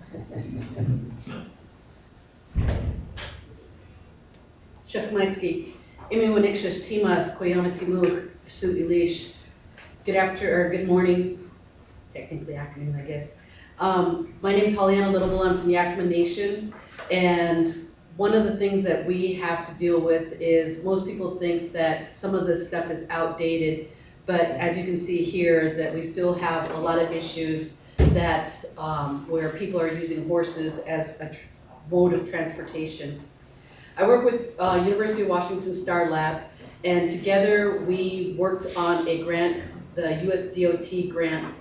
Shachmaitsky, Imiwanixis Tima, Koyama Timuk, Su Ilish. Good morning, technically afternoon, I guess. My name is Hollyana Littlebull. I'm from Yakima Nation, and one of the things that we have to deal with is most people think that some of this stuff is outdated, but as you can see here, that we still have a lot of issues that where people are using horses as a mode of transportation. I work with University of Washington Star Lab, and together we worked on a grant, the US DOT grant.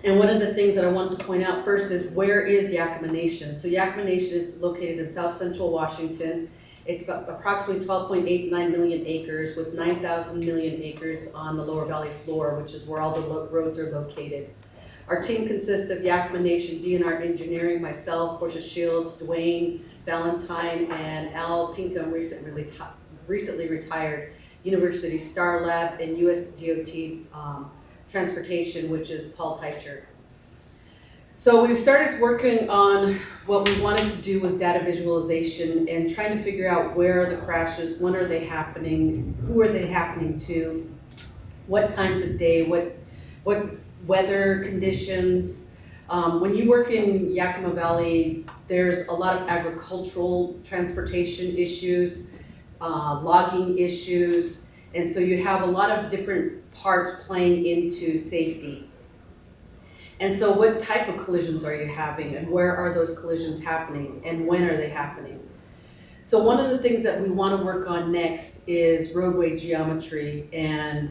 And one of the things that I wanted to point out first is, where is Yakima Nation? So Yakima Nation is located in south central Washington. It's about approximately 12.89 million acres with 9,000 million acres on the lower valley floor, which is where all the roads are located. Our team consists of Yakima Nation DNR Engineering, myself, Portia Shields, Dwayne Valentine, and Al Pinkham, recently retired, University Star Lab, and US DOT Transportation, which is Paul Teicher. So we started working on what we wanted to do was data visualization and trying to figure out where are the crashes, when are they happening, who are they happening to, what times of day, what weather conditions. When you work in Yakima Valley, there's a lot of agricultural transportation issues, logging issues, and so you have a lot of different parts playing into safety. And so what type of collisions are you having, and where are those collisions happening, and when are they happening? So one of the things that we want to work on next is roadway geometry, and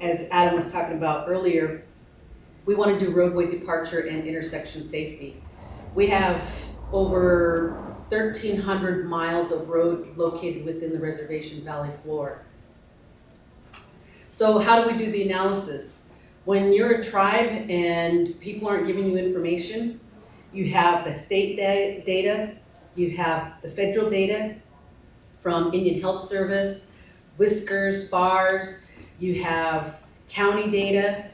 as Adam was talking about earlier, we want to do roadway departure and intersection safety. We have over 1,300 miles of road located within the reservation valley floor. So how do we do the analysis? When you're a tribe and people aren't giving you information, you have the state data, you have the federal data from Indian Health Service, Whiskers, FARS, you have county data,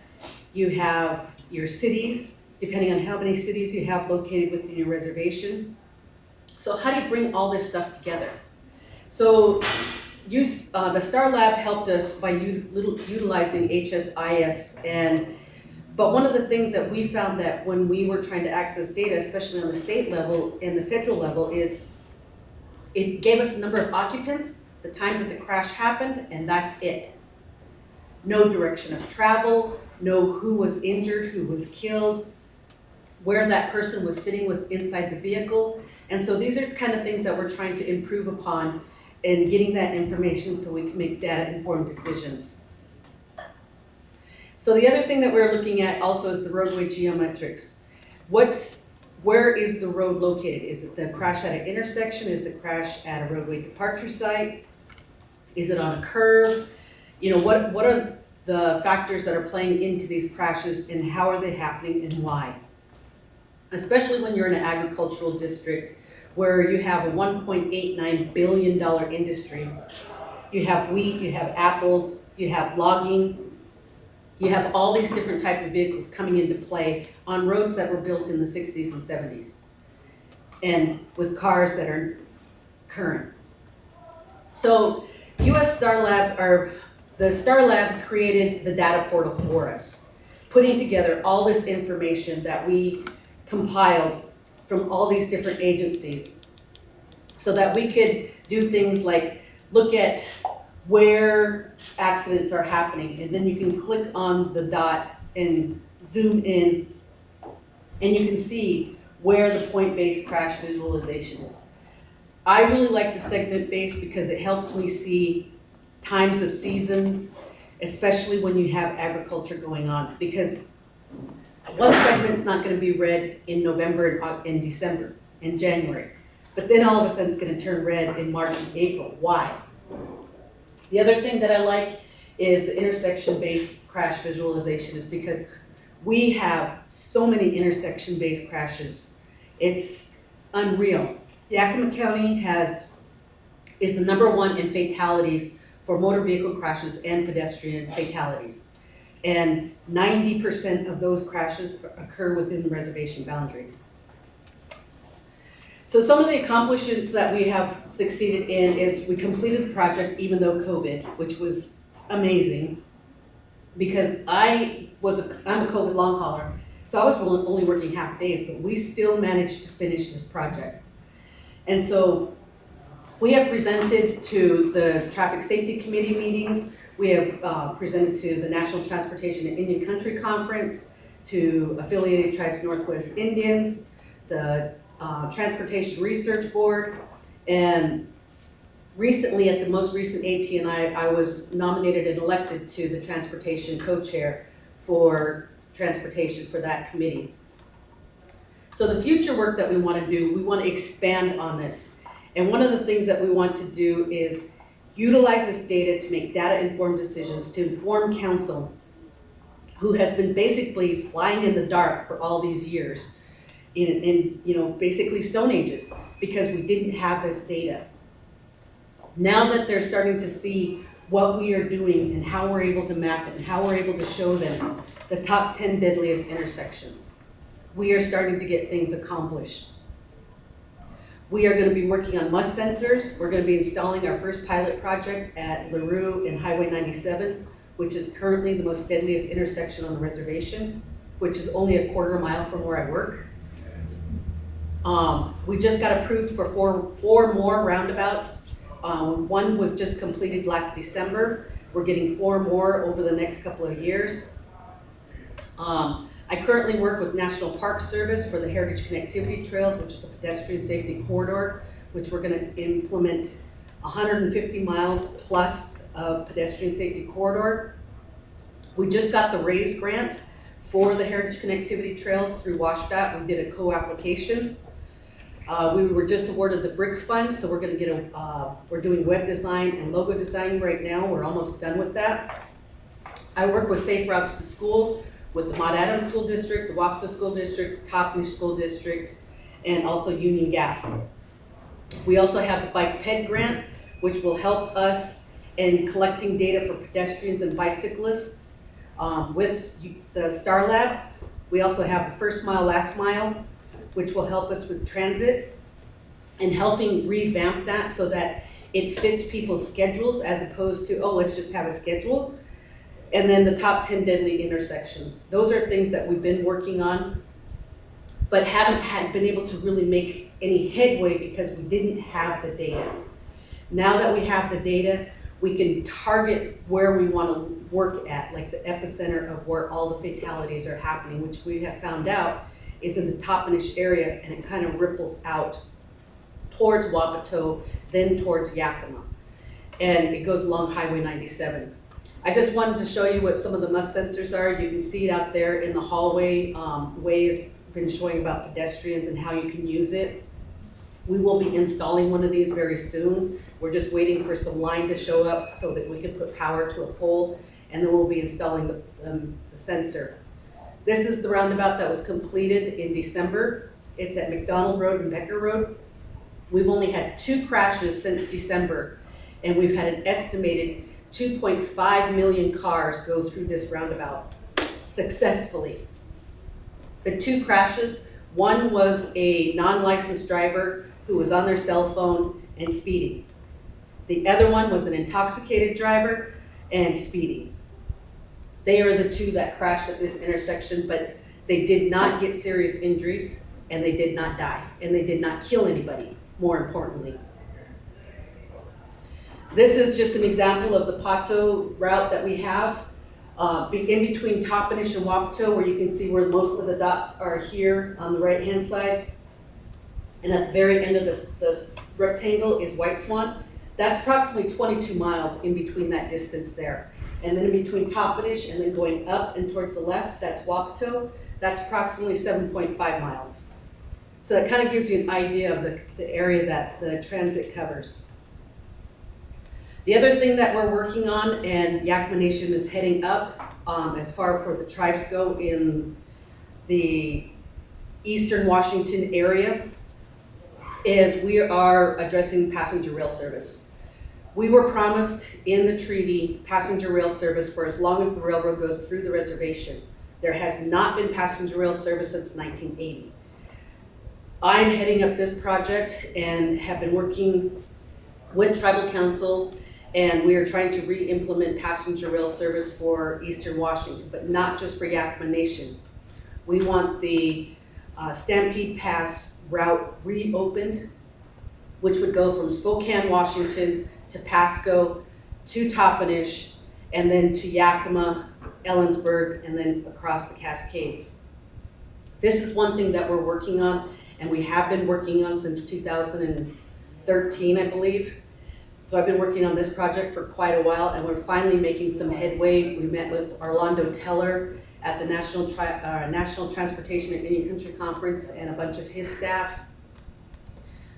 you have your cities, depending on how many cities you have located within your reservation. So how do you bring all this stuff together? So the STAR Lab helped us by utilizing HSIS, but one of the things that we found that when we were trying to access data, especially on the state level and the federal level, is it gave us the number of occupants, the time that the crash happened, and that's it. No direction of travel, no who was injured, who was killed, where that person was sitting with inside the vehicle. And so these are kind of things that we're trying to improve upon and getting that information so we can make data-informed decisions. So the other thing that we're looking at also is the roadway geometrics. Where is the road located? Is it the crash at an intersection? Is it crash at a roadway departure site? Is it on a curve? You know, what are the factors that are playing into these crashes, and how are they happening and why? Especially when you're in an agricultural district where you have a $1.89 billion industry. You have wheat, you have apples, you have logging, you have all these different types of vehicles coming into play on roads that were built in the 60s and 70s, and with cars that are current. So US Star Lab, or the Star Lab, created the data portal for us, putting together all this information that we compiled from all these different agencies so that we could do things like look at where accidents are happening, and then you can click on the dot and zoom in, and you can see where the point-based crash visualization is. I really like the segment-based because it helps me see times of seasons, especially when you have agriculture going on, because one segment's not going to be red in November and December and January, but then all of a sudden it's going to turn red in March and April. Why? The other thing that I like is the intersection-based crash visualization, is because we have so many intersection-based crashes. It's unreal. Yakima County is the #1 in fatalities for motor vehicle crashes and pedestrian fatalities. And 90% of those crashes occur within the reservation boundary. So some of the accomplishments that we have succeeded in is we completed the project even though COVID, which was amazing, because I'm a COVID long hauler, so I was only working half days, but we still managed to finish this project. And so we have presented to the Traffic Safety Committee meetings. We have presented to the National Transportation and Indian Country Conference, to Affiliated Tribes Northwest Indians, the Transportation Research Board, and recently at the most recent AT&I, I was nominated and elected to the Transportation Co-Chair for Transportation for that committee. So the future work that we want to do, we want to expand on this. And one of the things that we want to do is utilize this data to make data-informed decisions, to inform council, who has been basically flying in the dark for all these years, in basically stone ages, because we didn't have this data. Now that they're starting to see what we are doing and how we're able to map it and how we're able to show them the top 10 deadliest intersections, we are starting to get things accomplished. We are going to be working on must sensors. We're going to be installing our first pilot project at LaRue and Highway 97, which is currently the most deadliest intersection on the reservation, which is only a quarter mile from where I work. We just got approved for four more roundabouts. One was just completed last December. We're getting 4 more over the next couple of years. I currently work with National Park Service for the Heritage Connectivity Trails, which is a pedestrian safety corridor. which we're gonna implement 150 miles plus of pedestrian safety corridor. We just got the RAISE grant for the Heritage Connectivity Trails through WashDOT. We did a co-application. We were just awarded the BRIC fund, so we're gonna get we're doing web design and logo design right now. We're almost done with that. I work with Safe Routes to School with the Mott Adams School District, the Wapato School District, Toppenish School District, and also Union Gap. We also have the Bike Ped grant, which will help us in collecting data for pedestrians and bicyclists with the Star Lab. We also have the First Mile, Last Mile, which will help us with transit and helping revamp that so that it fits people's schedules as opposed to, oh, let's just have a schedule. And then the top 10 deadly intersections. Those are things that we've been working on, but haven't been able to really make any headway because we didn't have the data. Now that we have the data, we can target where we want to work at, like the epicenter of where all the fatalities are happening, which we have found out is in the Toppenish area, and it kind of ripples out towards Wapato, then towards Yakima. And it goes along Highway 97. I just wanted to show you what some of the must sensors are. You can see it out there in the hallway. Way has been showing about pedestrians and how you can use it. We will be installing one of these very soon. We're just waiting for some line to show up so that we can put power to a pole, and then we'll be installing the sensor. This is the roundabout that was completed in December. It's at McDonald Road and Becker Road. We've only had 2 crashes since December, and we've had an estimated 2.5 million cars go through this roundabout successfully. The 2 crashes, one was a non-licensed driver who was on their cell phone and speeding. The other one was an intoxicated driver and speeding. They are the 2 that crashed at this intersection, but they did not get serious injuries, and they did not die, and they did not kill anybody, more importantly. This is just an example of the Pato route that we have. In between Toppenish and Wapato, where you can see where most of the dots are here on the right-hand side. And at the very end of this rectangle is White Swan. That's approximately 22 miles in between that distance there. And then in between Toppenish and then going up and towards the left, that's Wapato. That's approximately 7.5 miles. So that kind of gives you an idea of the area that the transit covers. The other thing that we're working on, and Yakima Nation is heading up as far for the tribes go in the eastern Washington area, is we are addressing passenger rail service. We were promised in the treaty passenger rail service for as long as the railroad goes through the reservation. There has not been passenger rail service since 1980. I'm heading up this project and have been working with Tribal Council, and we are trying to re-implement passenger rail service for Eastern Washington, but not just for Yakima Nation. We want the Stampede Pass route reopened, which would go from Spokane, Washington to Pasco, to Toppenish, and then to Yakima, Ellensburg, and then across the Cascades. This is one thing that we're working on, and we have been working on since 2013, I believe. So I've been working on this project for quite a while, and we're finally making some headway. We met with Orlando Teller at the National Transportation and Indian Country Conference and a bunch of his staff.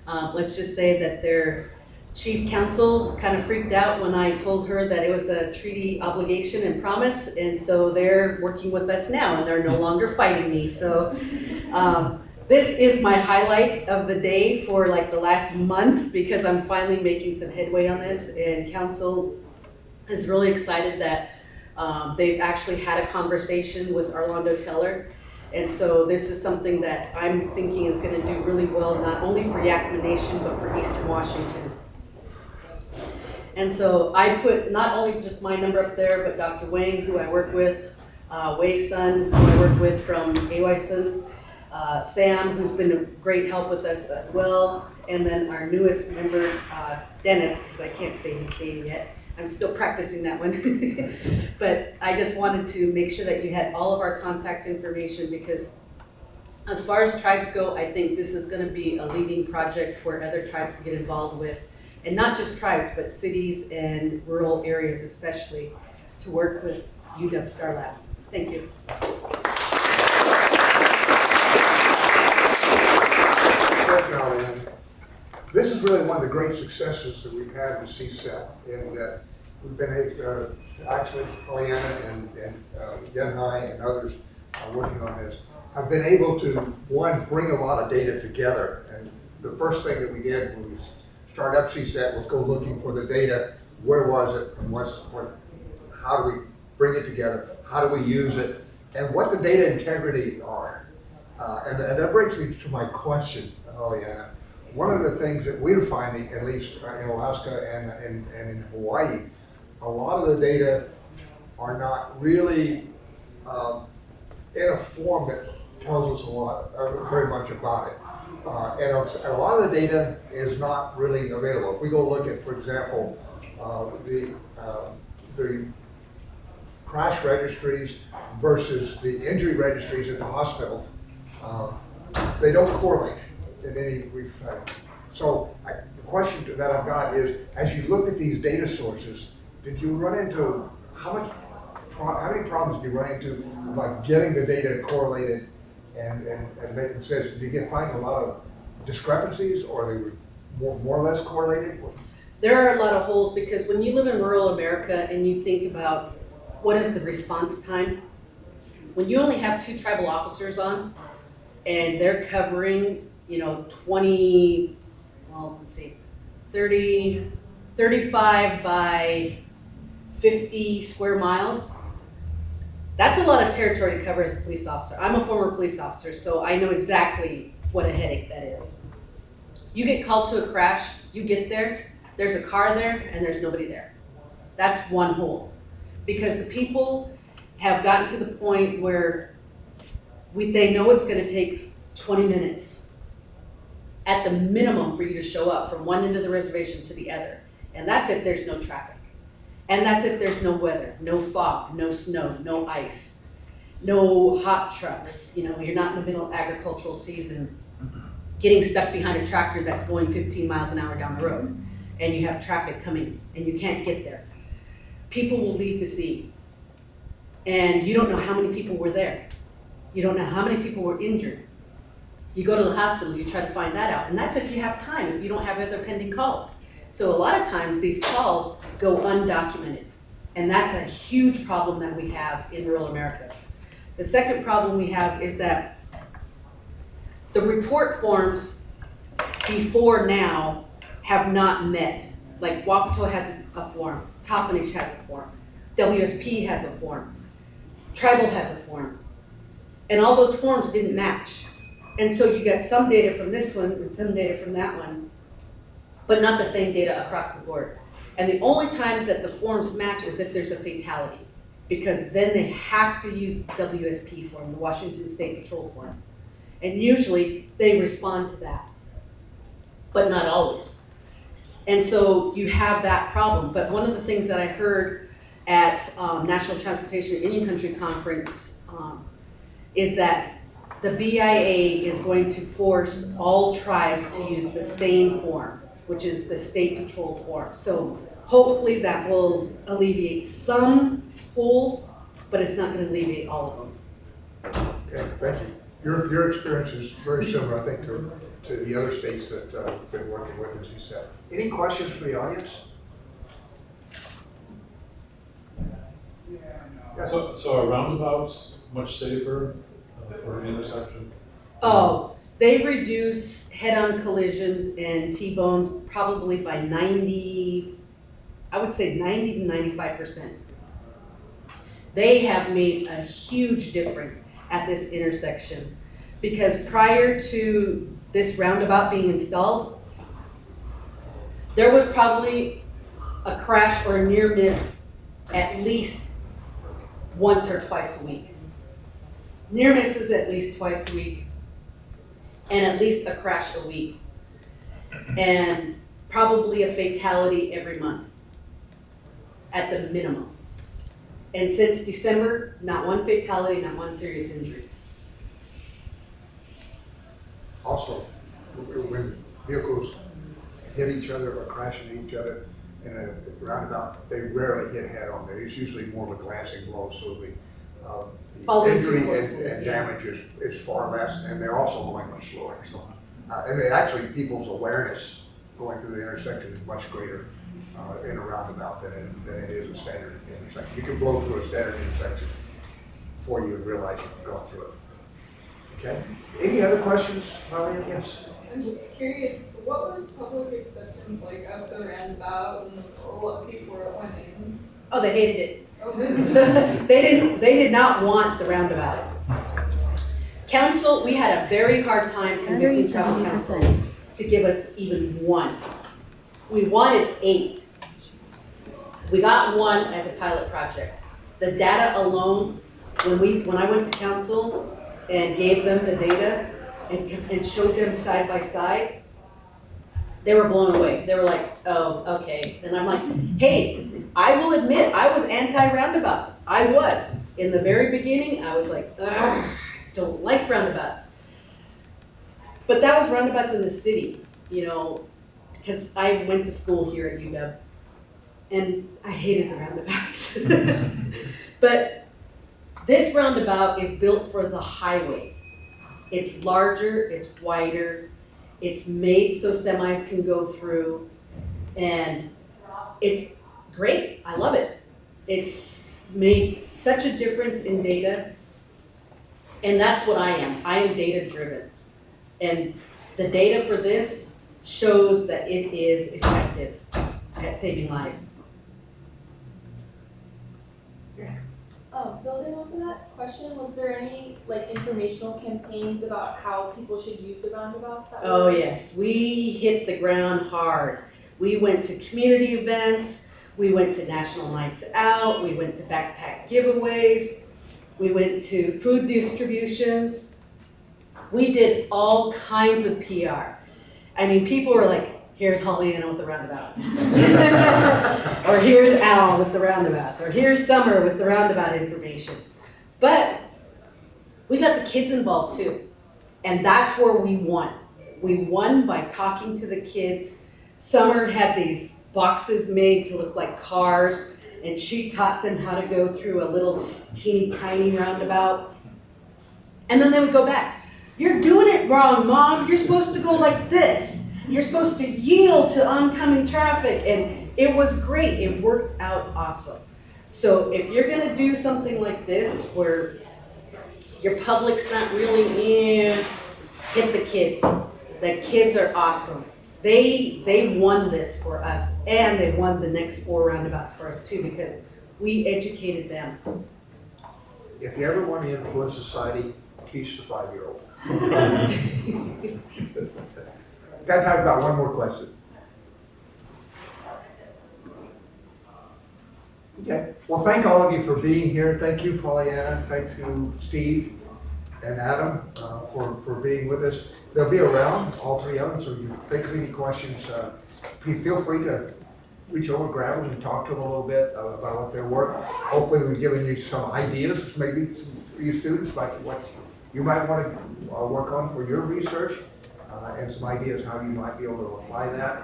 Let's just say that their chief counsel kind of freaked out when I told her that it was a treaty obligation and promise, and so they're working with us now, and they're no longer fighting me. So this is my highlight of the day for like the last month, because I'm finally making some headway on this, and council is really excited that they've actually had a conversation with Orlando Teller. And so this is something that I'm thinking is going to do really well, not only for Yakima Nation, but for Eastern Washington. And so I put not only just my number up there, but Dr. Wang, who I work with, Wei Sun, who I work with from AYSUN, Sam, who's been a great help with us as well, and then our newest member, Dennis, because I can't say his name yet. I'm still practicing that one. But I just wanted to make sure that you had all of our contact information, because As far as tribes go, I think this is gonna be a leading project for other tribes to get involved with. And not just tribes, but cities and rural areas especially, to work with UW Star Lab. Thank you. This is really one of the great successes that we've had with CSET, in that we've been able to, actually, Pollyanna and Yenhai and others are working on this. I've been able to, one, bring a lot of data together. And the first thing that we did when we started up CSET was go looking for the data. Where was it, and how do we bring it together? How do we use it? And what the data integrity are. And that brings me to my question, Pollyanna. One of the things that we're finding, at least in Alaska and in Hawaii, a lot of the data are not really in a form that tells us a lot, very much about it. And a lot of the data is not really available. If we go look at, for example, the crash registries versus the injury registries at the hospital, they don't correlate in any respect. So the question that I've got is, as you look at these data sources, did you run into, how many problems did you run into about getting the data correlated and making sense? Did you find a lot of discrepancies, or they were more or less correlated? There are a lot of holes, because when you live in rural America and you think about what is the response time, when you only have 2 tribal officers on and they're covering, 35 by 50 square miles, that's a lot of territory to cover as a police officer. I'm a former police officer, so I know exactly what a headache that is. You get called to a crash, you get there, there's a car there, and there's nobody there. That's one hole. Because the people have gotten to the point where they know it's gonna take 20 minutes at the minimum for you to show up from one end of the reservation to the other. And that's if there's no traffic. And that's if there's no weather, no fog, no snow, no ice, no hot trucks. You're not in the middle of agricultural season, getting stuck behind a tractor that's going 15 miles an hour down the road, and you have traffic coming and you can't get there. People will leave the scene, and you don't know how many people were there. You don't know how many people were injured. You go to the hospital, you try to find that out, and that's if you have time, if you don't have other pending calls. So a lot of times these calls go undocumented, and that's a huge problem that we have in rural America. The second problem we have is that the report forms before now have not met. Like Wapato has a form, Toppenish has a form, WSP has a form, Tribal has a form, and all those forms didn't match. And so you get some data from this one and some data from that one, but not the same data across the board. And the only time that the forms match is if there's a fatality, because then they have to use the WSP form, the Washington State Patrol form. And usually they respond to that, but not always. And so you have that problem. But one of the things that I heard at National Transportation Indian Country Conference is that the BIA is going to force all tribes to use the same form, which is the State Patrol form. So hopefully that will alleviate some holes, but it's not going to alleviate all of them. Okay, thank you. Your experience is very similar, I think, to the other states that we've been working with, as you said. Any questions from the audience? Yes. So are roundabouts much safer for an intersection? Oh, they reduce head-on collisions and T-bones probably by 90, I would say 90 to 95%. They have made a huge difference at this intersection, because prior to this roundabout being installed, there was probably a crash or a near miss at least once or twice a week. Near misses at least twice a week, and at least a crash a week, and probably a fatality every month at the minimum. And since December, not one fatality, not one serious injury. also, when vehicles hit each other or crash into each other in a roundabout, they rarely hit head on. It's usually more of a glancing blow, so the Following injury too closely, and yeah. damage is far less, and they're also going much slower. So, and they actually, people's awareness going through the intersection is much greater in a roundabout than it is a standard intersection. You can blow through a standard intersection before you realize you've gone through it. Okay. Any other questions, Marlene? Yes. I'm just curious, what was public acceptance like of the roundabout and what people were wanting? Oh, they hated it. Oh, They did not want the roundabout. Council, we had a very hard time convincing traffic council to give us even one. We wanted 8. We got 1 as a pilot project. The data alone, when I went to council and gave them the data and showed them side by side, they were blown away. They were like, oh, okay. And I'm like, hey, I will admit, I was anti-roundabout. I was. In the very beginning, I was like, ugh, don't like roundabouts. But that was roundabouts in the city, you know, because I went to school here at UW, and I hated the roundabouts. But this roundabout is built for the highway. It's larger, it's wider, it's made so semis can go through, and it's great. I love it. It's made such a difference in data, and that's what I am. I am data driven. And the data for this shows that it is effective at saving lives. building off of that question, was there any like informational campaigns about how people should use the roundabouts? That Oh were- yes, we hit the ground hard. We went to community events, we went to national nights out, we went to backpack giveaways, we went to food distributions. We did all kinds of PR. I mean, people were like, here's Hollyana with the roundabouts. Or here's Al with the roundabouts. Or here's Summer with the roundabout information. But we got the kids involved too. And that's where we won. We won by talking to the kids. Summer had these boxes made to look like cars, and she taught them how to go through a little teeny tiny roundabout. And then they would go back. You're doing it wrong, Mom. You're supposed to go like this. You're supposed to yield to oncoming traffic. And it was great. It worked out awesome. So if you're gonna do something like this where your public's not really in, hit the kids. The kids are awesome. They won this for us, and they won the next 4 roundabouts for us too, because we educated them. If you ever want to influence society, teach the 5-year-old. Got time for about one more question. Okay, well, thank all of you for being here. Thank you, Pollyanna. Thanks to Steve and Adam for being with us. They'll be around, all 3 of them, so if you think of any questions, please feel free to reach over, grab them, and talk to them a little bit about what their work. Hopefully we've given you some ideas, maybe for you students, about what you might want to work on for your research, and some ideas how you might be able to apply that.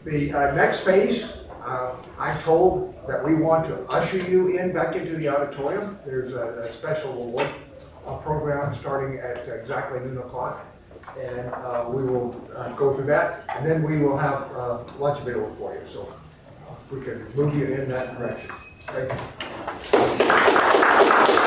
The next phase, I'm told that we want to usher you back into the auditorium. There's a special award program starting at exactly noon o'clock, and we will go through that, and then we will have lunch available for you. So if we can move you in that direction. Thank you.